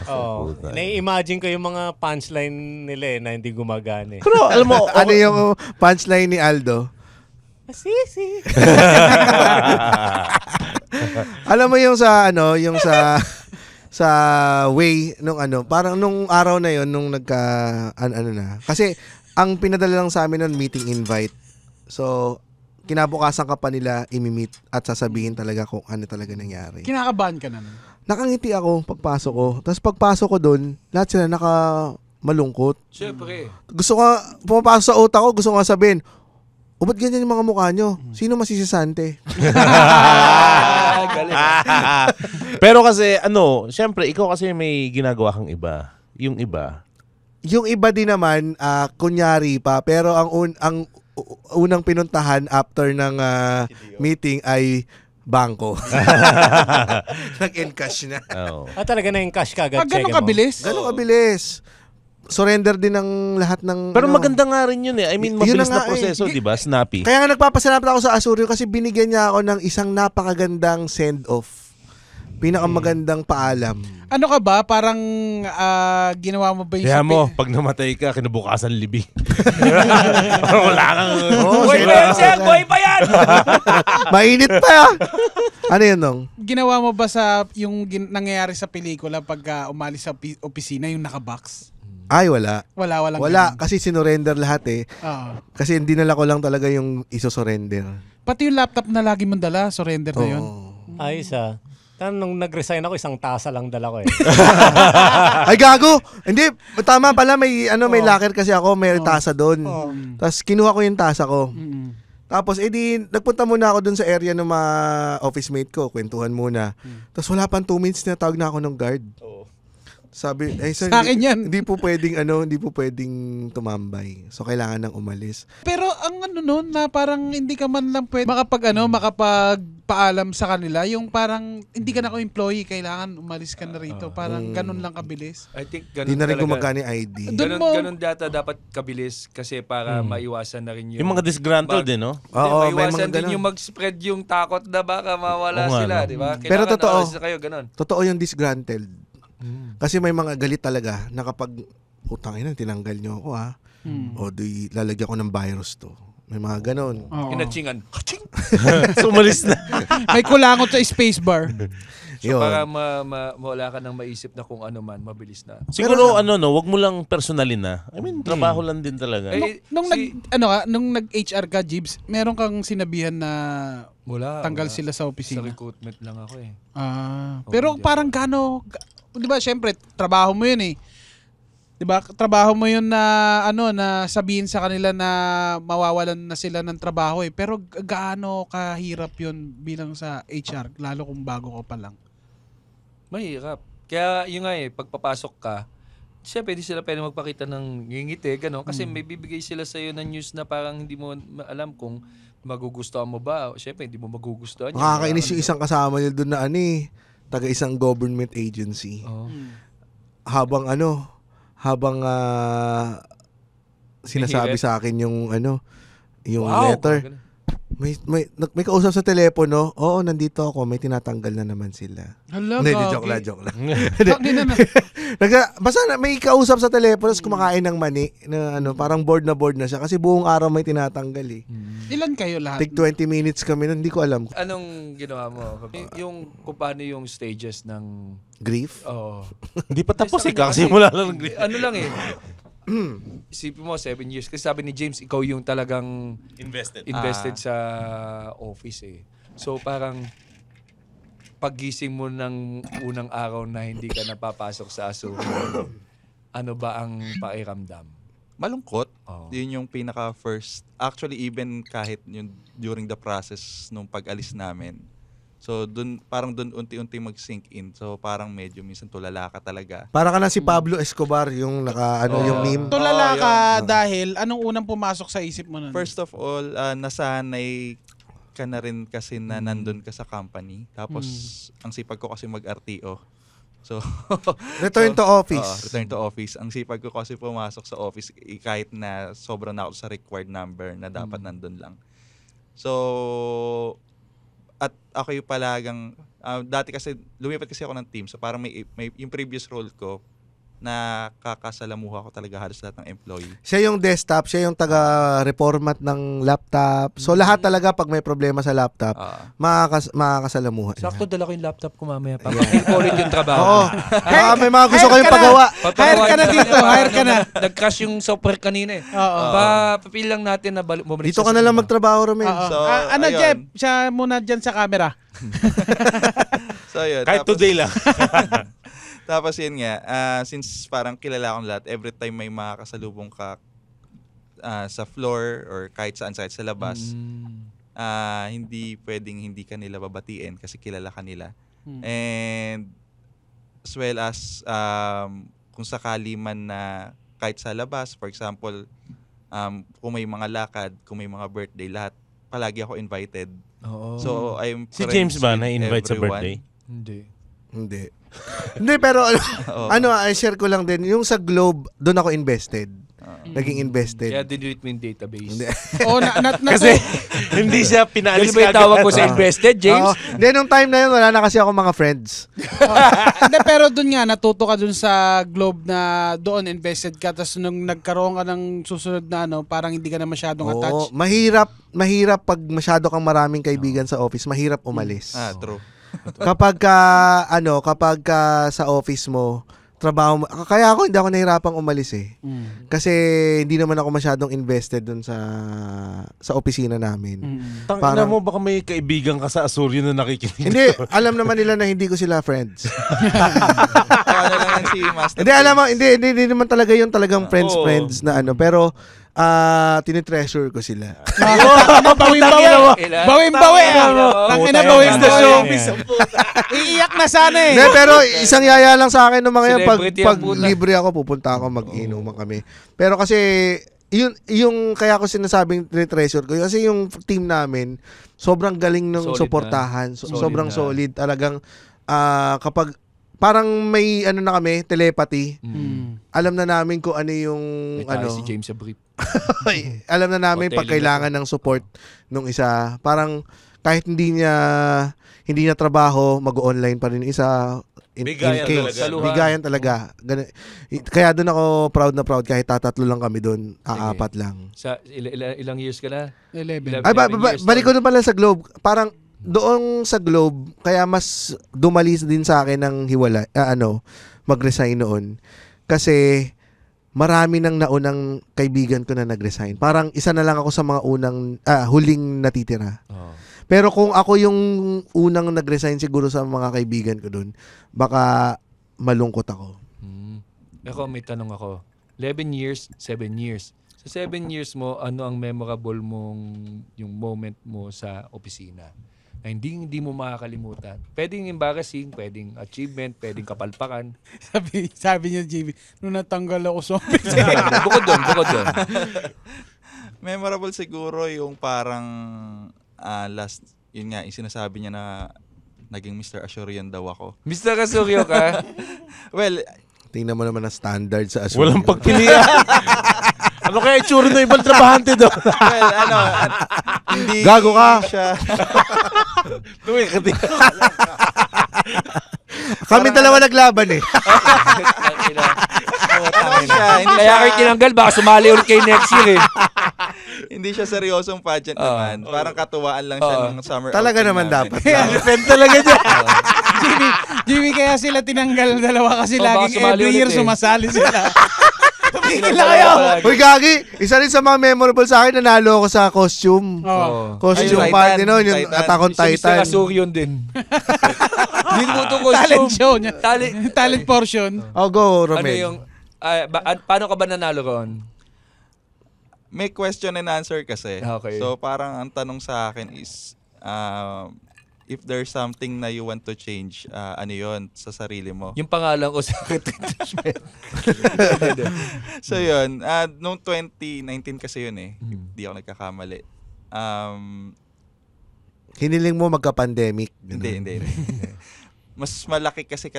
Oh, nai-imagine ko yung mga punchline nila na hindi gumagana. Pero alam mo, Ano yung punchline ni Aldo? Sisi. Alam mo yung sa yung sa way nung parang nung araw na yon nung na. Kasi ang pinadala lang sa amin nun meeting invite. So kinabukasan ka pa nila imi-meet at sasabihin talaga kung ano talaga nangyari. Kinakabahan ka na nun. Nakangiti ako pagpasok ko. Tapos pagpasok ko doon, lahat sila malungkot. Siyempre. Gusto ko, pumapasok sa utak ko, gusto ko sabihin, o ba't ganyan yung mga mukha nyo? Sino masisisante? pero kasi syempre ikaw kasi may ginagawa kang iba. Yung iba din naman, kunyari pa, pero ang unang pinuntahan after ng meeting ay bangko. Nag-encash na. Oh. Talaga na yung cash ka agad. Ganun kabilis? Ganun kabilis. Surrender din ng lahat ng... Pero maganda nga rin yun eh. I mean, mabilis na proseso, di ba? Snappy. Kaya nga nagpapasalamat ako sa Asuryo kasi binigyan niya ako ng isang napakagandang send-off. Pinakamagandang paalam. Ano ka ba? Parang ginawa mo ba yung... Kaya mo, pag namatay ka, kinabukasan libing. Wala kang... Boy pa yan, sir! Boy pa yan! Mainit pa! Ano yun, Nong? Ginawa mo ba sa yung nangyayari sa pelikula pag umalis sa opisina, yung nakabox? Ay, wala. Walang Wala, kasi sinurrender lahat eh. Oo. Kasi hindi nala ko lang talaga yung isosurrender. Pati yung laptop na lagi mong dala, surrender na yun. Ayos nung nag-resign ako, isang tasa lang dala ko eh. Ay, gago! Hindi, tama pala, may locker kasi ako, may tasa doon. Tapos kinuha ko yung tasa ko. Tapos, nagpunta muna ako doon sa area ng mga office mate ko, kwentuhan muna. Tapos wala pang 2 minutes na tawag na ako ng guard. Sabi, sir, sa akin yan. Hindi po pwedeng tumambay. So, kailangan nang umalis. Pero ang nun, na parang hindi ka man lang pwede makapagpaalam sa kanila, yung parang hindi ka na employee, kailangan umalis ka na rito. Parang ganun lang kabilis. I think ganun Hindi na rin talaga. gumagana yung ID. Ganun data dapat kabilis kasi para maiwasan na rin Yung mga disgruntled eh, no? Oo, may maiwasan mga din ganun. yung mag-spread yung takot na baka mawala Oo nga, sila, no? di ba? Pero Kailangan totoo. na kayo, ganun. Totoo yung disgruntled. Kasi may mga galit talaga na kapag utang ina, tinanggal nyo ako o lalagyan ko ng virus to. May mga ganon. Kinatsingan. Sumalis na. May kulangot sa spacebar. So para wala ka nang maisip na kung ano man, mabilis na. Siguro wag mo lang personalin na. I mean, trabaho lang din talaga. Nung nag-HR ka, Jibs, meron kang sinabihan na tanggal sila sa opisina. Sa recruitment lang ako eh. Pero parang di ba, syempre, trabaho mo yun eh. Di ba, trabaho mo yun na, na sabihin sa kanila na mawawalan na sila ng trabaho eh. Pero gaano kahirap yun bilang sa HR, lalo kung bago ka pa lang? Mahirap. Kaya yun nga pagpapasok ka, syempre hindi sila pwede magpakita ng ngingiti, gano'n. Kasi may bibigay sila sa'yo ng news na parang hindi mo alam kung magugustuhan mo ba. Syempre, hindi mo magugustuhan. Nakakainis yung isang kasama nila doon na taga isang government agency. Habang sinasabi sa akin yung letter. May kausap sa telepono. Oo, nandito ako. May tinatanggal na naman sila. Hala, Hindi, joke lang. Basta may kausap sa telepono, kumakain ng mani na parang bored na siya kasi buong araw may tinatanggal eh. Ilan kayo lahat? Take 20 minutes kami nun, hindi ko alam. Anong ginawa mo? Yung kung paano yung stages ng grief? Oo. Hindi pa tapos kasi mula lang ng grief. Ano lang isipin mo 7 years kasi sabi ni James ikaw yung talagang invested sa office eh. So parang paggising mo ng unang araw na hindi ka napapasok sa Asuryo, ano ba ang pakiramdam? Malungkot. Yun yung pinaka first. Actually even kahit yung during the process nung pag-alis namin. So parang doon unti-unti mag-sink in. So parang medyo minsan tulala ka talaga. Para ka na si Pablo Escobar yung yung meme. Tulala ka dahil anong unang pumasok sa isip mo nun? First of all, nasanay ka na rin kasi na nandun ka sa company. Tapos ang sipag ko kasi mag-RTO. So, Return to office. return to office. Ang sipag ko kasi pumasok sa office kahit na sobrang na ako sa required number na dapat nandun lang. So, at ako yung palagang, dati kasi, lumipat kasi ako ng team. So, parang may yung previous role ko, na kakasalamuha ko talaga halos lahat ng employee. Siya yung desktop, siya yung taga-reformat ng laptop. So lahat talaga pag may problema sa laptop, makakasalamuha. Sakto dala ko yung laptop ko mamaya. Papakil ko ulit yung trabaho. Oo. May mga gusto kayong pagawa. Hire ka na dito, hire ka na. Nag-crash yung software kanina eh. Oo. Papil lang natin na bumalik Dito ka na lang magtrabaho, Romel. Oo. So, Ano, ayun. Jeff? Siya muna dyan sa camera. So, yun. Kahit Tapos- today lang. Tapos yun nga, since parang kilala akong lahat, every time may makakasalubong ka sa floor or kahit saan sa labas, hindi pwedeng hindi ka nila babatiin kasi kilala ka nila. And as well as kung sakali man na kahit sa labas, for example, kung may mga lakad, kung may mga birthday, lahat, palagi ako invited. Oo. So, I'm Si friends James ba with na-invite sa everyone. birthday? Hindi. Hindi, pero share ko lang din, yung sa Globe, doon ako invested. Naging invested. Kaya dinelete mo yung database. Hindi. Kasi hindi siya pinaalis Ganun ba yung tawag ko sa invested, James? Hindi, nung time na yun, wala na kasi ako mga friends. Hindi, pero doon nga, natuto ka doon sa Globe na doon invested ka, tapos nung nagkaroon ka ng susunod na parang hindi ka na masyadong attached. Mahirap pag masyado kang maraming kaibigan sa office, mahirap umalis. True. Kapag sa office mo, trabaho mo, kaya hindi ako nahirapang umalis eh. Kasi hindi naman ako masyadong invested dun sa opisina namin. Tangina mo, baka may kaibigan ka sa Asuryo na nakikinig. Hindi, alam naman nila na hindi ko sila friends. Ano lang si Master. Hindi, alam mo, hindi naman talaga yung talagang friends na pero tinitreasure ko sila. Bawing-bawi. Bawing-bawi. Tangina, bawing-bawi. Iiyak na sana eh. Hindi, pero isang yaya lang sa akin ng mga yan. Celebrity Pag ang puta. libre ako, pupunta ako, mag-inuman kami. Pero kasi, yung kaya ko sinasabing tinitreasure ko, kasi yung team namin, sobrang galing ng Solid suportahan. na. Sobrang Solid na. solid. Talagang, kapag, parang may na kami, telepathy. Alam na namin kung ano yung, May tayo si James sa brief. alam na namin Hotel pag kailangan ng support nung isa. Parang kahit hindi niya trabaho, mag-online pa rin yung isa. Bigayan talaga. Saluhan. Bigayan talaga. Kaya doon ako proud na proud kahit tatatlo lang kami doon, aapat lang. Sa ilang years ka na? 11. Ay, 11 years balik ko old. na pala sa Globe. Parang doon sa Globe, kaya mas dumalis din sa akin ng mag-resign noon. Kasi marami nang naunang kaibigan ko na nag-resign. Parang isa na lang ako sa mga huling natitira. Pero kung ako yung unang nag-resign siguro sa mga kaibigan ko doon, baka malungkot ako. Ako, may tanong ako. 11 years, 7 years. Sa 7 years mo, ano ang memorable mong yung moment mo sa opisina? Na hindi mo makakalimutan. Pwedeng embarrassing, pwedeng achievement, pwedeng kapalpakan. Sabi niya, JB, nung natanggal ako sa office. Bukod doon. Memorable siguro yung parang last, yun nga, yung sinasabi niya na naging Mr. Asurian daw ako. Mr. Asuryo ka? Well, Tingnan mo naman ang standard sa Asuryo. Walang pagpilian. Ano kaya itsura ng ibang trabahante doon? hindi Gago ka. siya. Kami dalawa naglaban eh. Kaya kayo tinanggal, baka sumali ulit kayo next year eh. Hindi siya seryosong pageant naman. Parang katuwaan lang siya ng summer Talaga outing naman namin. dapat. Defend talaga dyan. JB, kaya sila tinanggal dalawa kasi baka laging sumali every ulit year eh. sumasali sila. Tigil kayo! Uy, Gagi, isa rin sa mga memorable sa akin, nanalo ako sa costume. Oh. Costume Ayun, party Titan. noon, yung Titan. Attack on Si Mr. Titan. Asuryon din. Hindi mo ito costume. Talent show niya. Talent. Talent portion. Oh, go, Ano Romel. yung, paano ka ba nanalo ron? May question and answer kasi. Okay. So parang ang tanong sa akin is, if there's something na you want to change, ano yun sa sarili mo? Yung pangalan ko sa retrenchment. So yun, noong 2019 kasi yun eh. Hindi ako nagkakamali. Hiniling mo magka-pandemic. Hindi. mas malaki kasi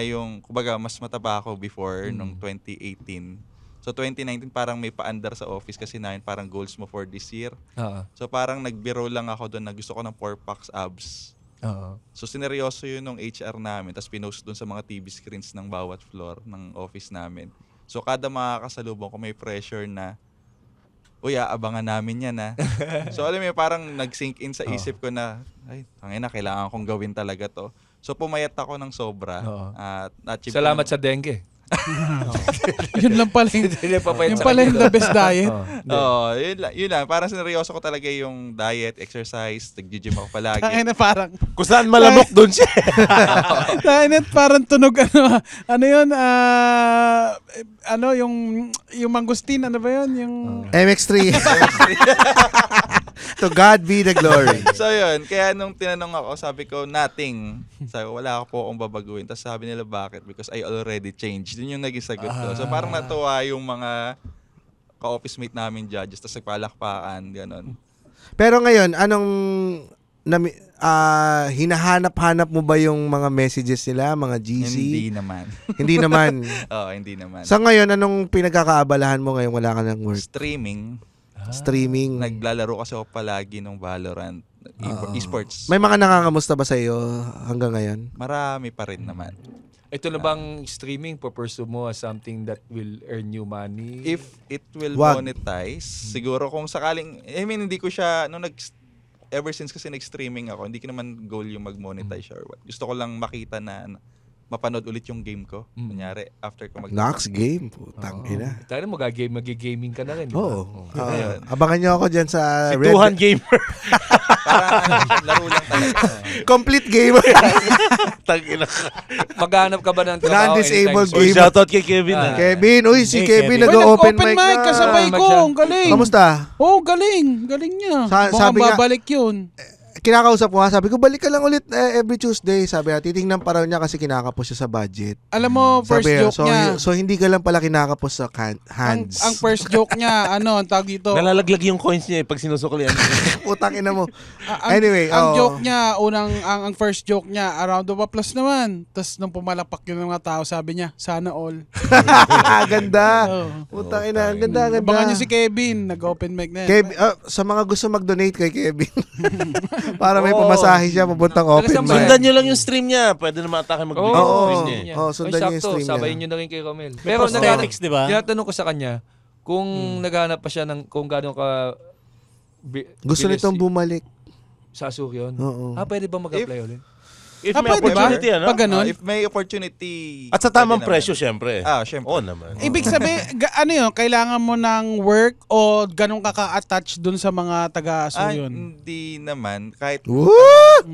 yung, kumbaga, mas mataba ako before nung 2018. So 2019 parang may paandar sa office kasi namin parang goals mo for this year. So parang nagbiro lang ako doon na gusto ko ng 4-packs abs. So sineryoso yun nung HR namin, tapos pinost doon sa mga TV screens ng bawat floor ng office namin. So kada makakasalubong ko may pressure na, uy, abangan namin yan ha. So alam mo, parang nag-sink in sa isip ko na, ay, tangina, kailangan kong gawin talaga to. So pumayat ako ng sobra. Salamat sa dengue. Yun lang pala yung the best diet. Yun lang. Parang sineryoso ko talaga yung diet, exercise, nag-gym ako palagi. Ay na parang kung saan malamok doon siya. parang tunog ano yun, yung mangustin, ano ba yun? Yung MX3. To God be the glory. So yun, kaya nung tinanong ako, sabi ko, nothing. Sabi ko, wala po akong babaguhin. Tapos sabi nila, bakit? Because I already changed. Yun yung naging sagot ko. So parang natuwa yung mga ka-office mate namin judges, tapos nagpalakpakan, gano'n. Pero ngayon, anong hinahanap-hanap mo ba yung mga messages nila, mga GC? Hindi naman. Hindi naman? Oo, hindi naman. Sa ngayon, anong pinagkakaabalahan mo ngayon wala ka ng work? Streaming. Naglalaro kasi ako palagi ng Valorant, esports. May mga nangangamusta ba sa iyo hanggang ngayon? Marami pa rin naman. Ito na bang streaming pursue mo as something that will earn you money? If it will monetize, siguro kung sakaling, hindi ko siya, ever since kasi nag-streaming ako, hindi ko naman goal yung mag-monetize or what. Gusto ko lang makita na mapanood ulit yung game ko. Kunyari, after ko Next game. Putang ina. Tayo na mag-gaming ka na rin. Oo. Abangan nyo ako dyan sa Red Tuhan Gamer. Parang laro lang talaga. Complete gamer. Maghanap ka ba ng trabaho? Non-disabled gamer. Shoutout kay Kevin. Kevin, uy, si Kevin nag-open mic na. Kasabay ko, ang galing. Kamusta? Galing niya. Sabi nga, babalik yun. Kinakausap ko nga, sabi ko, balik ka lang ulit every Tuesday. Sabi niya, titingnan pa raw niya kasi kinakapos siya sa budget. Alam mo, first joke niya. So, hindi ka lang pala kinakapos sa hands. Ang first joke niya, ang tawag dito? Nalalaglag yung coins niya pag sinusuklian. Putang ina mo. Anyway, ang joke niya, ang first joke niya, around of applause naman. Tapos nung pumalakpak yun ng mga tao, sabi niya, sana all. Ganda. Putang ina, ganda. Abangan niyo si Kevin, nag-open mic na yan. Sa mga gusto mag-donate kay Kevin. Para may pamasahe siya papuntang open mic. Sundan nyo lang yung stream niya. Pwede na matake mag-stream niya. Sundan niyo yung stream niya. Sabayin nyo na rin kay Romel. Pero tinatanong ko sa kanya, kung naghanap pa siya ng kung gaano ka gusto nitong bumalik sa Asuryon. Pwede ba mag-apply ulit? If may opportunity, Pag ganun? If may opportunity. At sa tamang presyo, syempre. Syempre. Oo naman. Ibig sabihin, kailangan mo ng work o ganun ka-attach dun sa mga taga-Asuryon? Hindi naman. Kahit, what?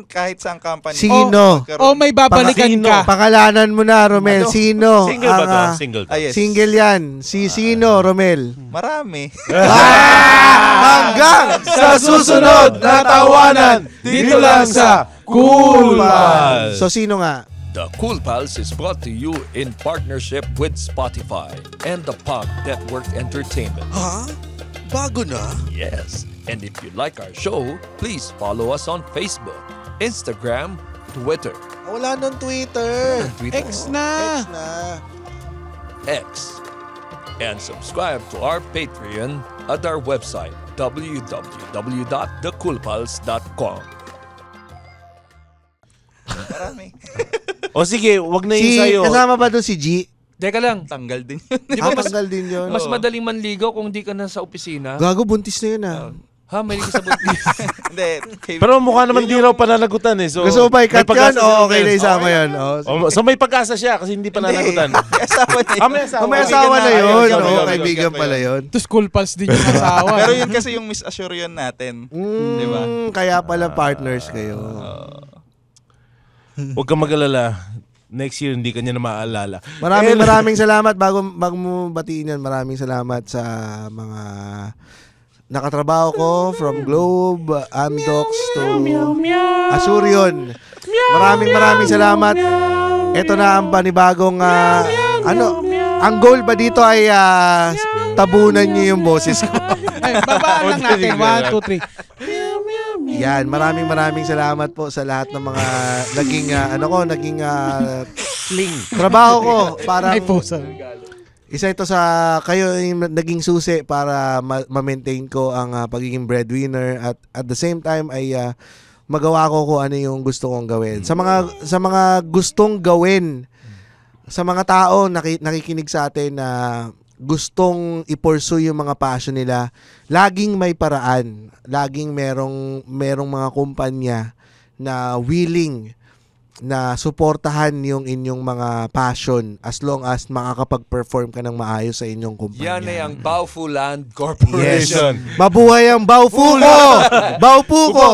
Kahit saan company. Sino? May babalikan ka. Pakalanan mo na, Romel. Sino? Single ba to? Single to? Yes. Single yan. Sino, Romel? Marami. Hanggang sa susunod na tawanan dito lang sa Cool Pals. So sino nga? The Cool Pals is brought to you in partnership with Spotify and the Pod Network Entertainment. Bago na? Yes. And if you like our show, please follow us on Facebook, Instagram, Twitter. Wala nang Twitter. X na. X. And subscribe to our Patreon at our website, www.thecoolpals.com. Marami. O sige, wag na yung sa'yo. Kasama ba doon si G? Teka lang. Tanggal din yun. Tanggal din yun. Mas madaling manligaw kung di ka na sa opisina. Gago, buntis na yun May liga sa buntis. Hindi. Pero mukha naman di raw pananagutan eh. So, gusto mo ba i-cut yan? Okay na isama yan. So may pag-asa siya kasi hindi pananagutan. May asawa na yun. Kaibigan pala yun. Tapos Cool Pals din yung asawa. Pero yun kasi yung Miss Asuryon natin. Di ba? Kaya pala partners kayo. Huwag kang mag-alala. Next year, hindi ka niya na maaalala. Maraming salamat. Bago mo batiin yan, maraming salamat sa mga nakatrabaho ko from Globe, Amdocs to Asuryon. Maraming salamat. Ito na ang panibagong ang goal ba dito ay tabunan niyo yung boses ko. Babaan lang natin. 1, 2, 3. Yan, maraming salamat po sa lahat ng mga naging trabaho ko. Parang Ay po, sir. isa ito sa kayo yung naging susi para ma-maintain ko ang pagiging breadwinner at the same time ay magawa ko kung ano yung gusto kong gawin. Sa mga gustong gawin, sa mga tao nakikinig sa atin na gustong i-pursue yung mga passion nila, laging may paraan. Laging merong mga kumpanya na willing na suportahan yung inyong mga passion as long as makakapag-perform ka ng maayos sa inyong kumpanya. Yan ay ang Baofu Land Corporation. Yes. Mabuhay ang Baofuko! Baofuko!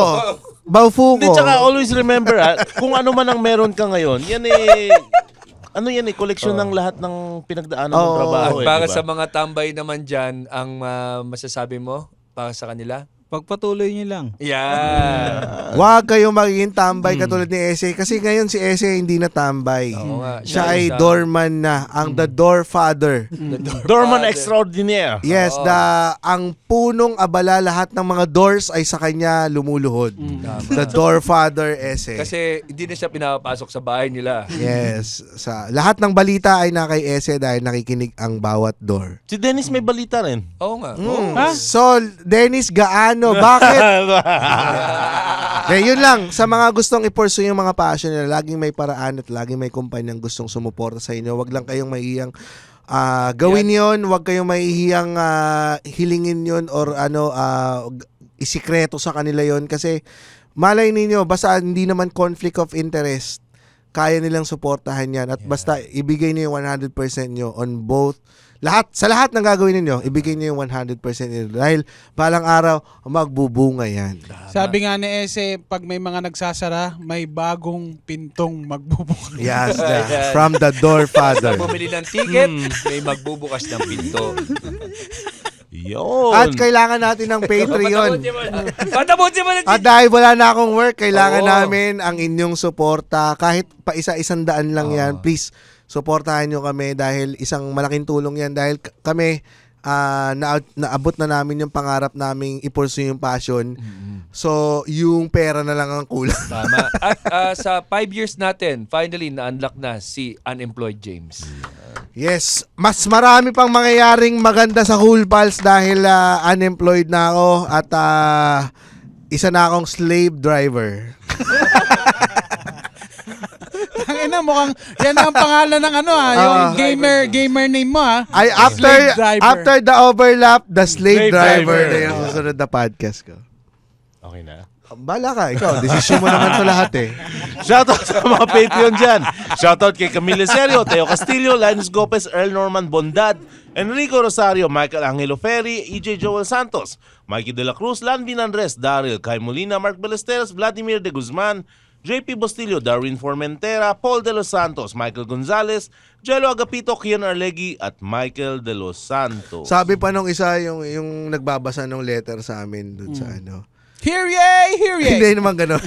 Baofuko! Hindi, tsaka always remember, kung ano man ang meron ka ngayon, yan koleksyon ng lahat ng pinagdaanan ng trabaho. At para diba? sa mga tambay naman dyan, ang masasabi mo para sa kanila? Pagpatuloy niyo lang. Yan. Huwag kayong magiging tambay katulad ni Ese. Kasi ngayon si Ese hindi na tambay. Oo nga. Siya ay doorman na. Ang the door father. Doorman extraordinaire. Yes, ang punong abala lahat ng mga doors ay sa kanya lumuluhod. The door father Ese. Kasi hindi na siya pinapasok sa bahay nila. Yes. Lahat ng balita ay na kay Ese dahil nakikinig ang bawat door. Si Dennis may balita rin. Oo nga. So, Dennis, bakit? Yun lang. Sa mga gustong i-pursue yung mga passion nila, laging may paraan at laging may kumpanyang gustong sumuporta sa inyo. Wag lang kayong mahihiyang gawin yon. Wag kayong mahihiyang hilingin yon or isikreto sa kanila yon. Kasi malay ninyo, basta hindi naman conflict of interest, kaya nilang suportahan yan. At basta ibigay niyo yung 100% nyo on both. Sa lahat ng gagawin niyo, ibigay niyo yung 100% niyo. Dahil balang araw, magbubunga yan. Sabi nga ni Ese, pag may mga nagsasara, may bagong pintong magbubukas. Yes, from the door father. Pag bumili ng ticket, may magbubukas ng pinto. Yun. At kailangan natin ng Patreon. Patabutin mo At dahil wala na akong work, kailangan namin ang inyong suporta. Kahit pa isa-100 lang yan, please, suportahan nyo kami dahil isang malaking tulong yan. Dahil kami, naabot na namin yung pangarap naming i-pursue yung passion. So, yung pera na lang ang kulang. Tama. At sa 5 years natin, finally, na-unlock na si Unemployed James. Yes, mas marami pang mangyayaring maganda sa Cool Pals dahil unemployed na ako at isa na akong slave driver. Tangina, mukhang yan ang pangalan ng yung gamer name mo Ay, after the overlap, the slave driver na yung susunod na podcast ko. Okay na. Bala ka, ikaw. Desisyon mo naman to lahat eh. Shoutout sa mga Patreon dyan. Shoutout kay Camille Serio, Teo Castillo, Linus Gopez, Earl Norman Bondad, Enrico Rosario, Michael Angelo Ferry, EJ Joel Santos, Mikey De La Cruz, Lanvin Andres, Daryl, Kai Molina, Mark Ballesteros, Vladimir De Guzman, JP Bostillo, Darwin Formentera, Paul De Los Santos, Michael Gonzalez, Jello Agapito, Kian Arlegui, at Michael De Los Santos. Sabi pa nung isa yung nagbabasa ng letter sa amin dun sa Hear ye! Hear ye! Hindi naman gano'n.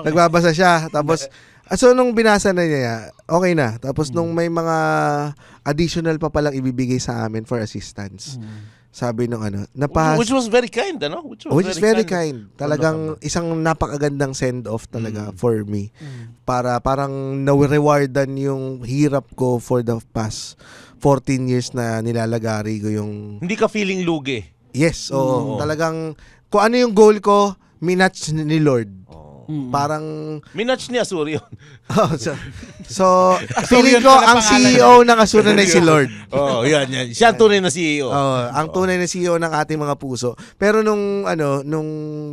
Nagbabasa siya. Tapos, so nung binasa na niya, okay na. Tapos nung may mga additional pa palang ibibigay sa amin for assistance. Sabi nung which was very kind, Which is very kind. Talagang isang napakagandang send-off talaga for me. Para parang na-rewardan yung hirap ko for the past 14 years na nilalagari ko yung... Hindi ka feeling lugi. Yes, oo. Talagang, kung ano yung goal ko, minatch ni Lord. Parang... Minatch ni Asur yun. So feeling ko, ang CEO ng Asura na si Lord. Yan. Siya ang tunay na CEO. Ang tunay na CEO ng ating mga puso. Pero nung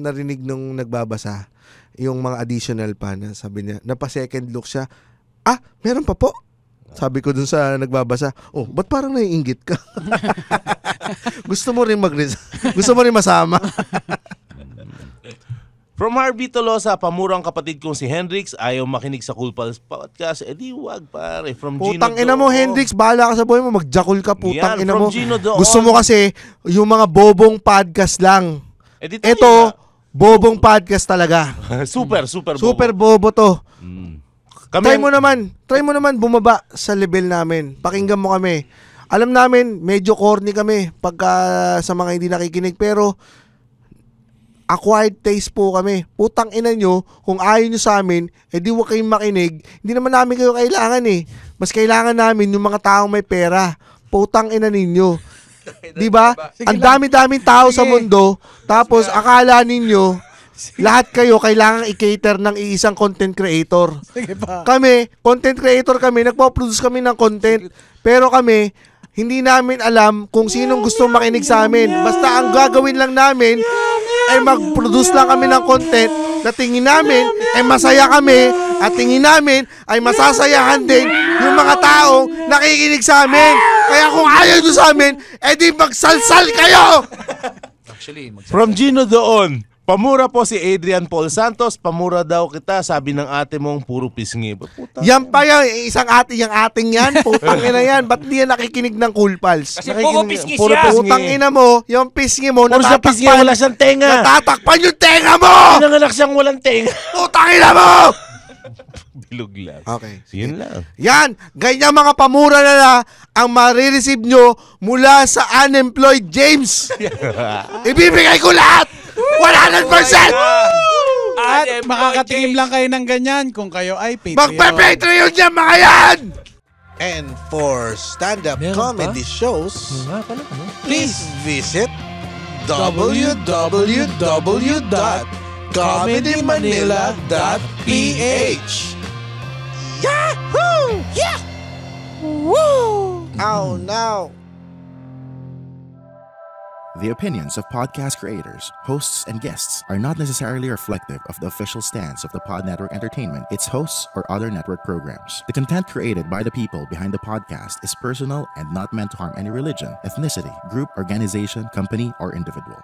narinig nung nagbabasa, yung mga additional pa na sabi niya, napa-second look siya, meron pa po. Sabi ko dun sa nagbabasa, ba't parang naiinggit ka? Gusto mo rin gusto mo rin masama? From Harvey Tolosa, pamurang kapatid kong si Hendrix, ayaw makinig sa Cool Pals Podcast. Di wag pare. From Putang Gino ina mo, Hendrix, bahala ka sa buhay mo, magjakul ka, putang ina mo. Gino Gusto mo kasi yung mga bobong podcast lang. Ito, bobong podcast talaga. Super bobo. Super bobo to. Try mo naman bumaba sa level namin. Pakinggan mo kami. Alam namin, medyo corny kami pagka sa mga hindi nakikinig, pero acquired taste po kami. Putang ina nyo, kung ayaw nyo sa amin, di huwag kayong makinig. Hindi naman namin kayo kailangan eh. Mas kailangan namin yung mga taong may pera. Putang ina ninyo. Di ba? Ang dami-daming tao sa mundo, tapos akala ninyo, lahat kayo kailangan i-cater ng iisang content creator. Kami, content creator kami, nagpo-produce kami ng content, pero kami, hindi namin alam kung sinong gusto makinig sa amin. Basta ang gagawin lang namin ay mag-produce lang kami ng content na tingin namin ay masaya kami at tingin namin ay masasayahan din yung mga taong nakikinig sa amin. Kaya kung ayaw nyo sa amin, edi magsalsal kayo! Actually, From Gino doon, pamura po si Adrian Paul Santos, pamura daw kita, sabi ng ate mong puro pisngi. Yan pa yan, isang ate, yung ating yan, putang ina yan, ba't di yan nakikinig ng Cool Pals? Kasi puro pisngi puro siya. pisngi. Putang ina mo, yung pisngi mo, Puro sa pisngi, wala siyang tenga. natatakpan yung tenga mo! Pinanganak siyang walang tenga. Putang ina mo! Bilog lang. Okay. Yun lang. Yan, ganyan mga pamura na ang marireceive nyo mula sa unemployed James. Ibibigay ko lahat! 100%! At makakatingin lang kayo ng ganyan kung kayo ay Patreon. Magpa-Patreon yan mga yan! And for stand-up Meron comedy pa? shows, Nga pala, ano? please visit www.comedymanila.ph. Yahoo! Yeah! Woo! Oh no! The opinions of podcast creators, hosts, and guests are not necessarily reflective of the official stance of the Pod Network Entertainment, its hosts, or other network programs. The content created by the people behind the podcast is personal and not meant to harm any religion, ethnicity, group, organization, company, or individual.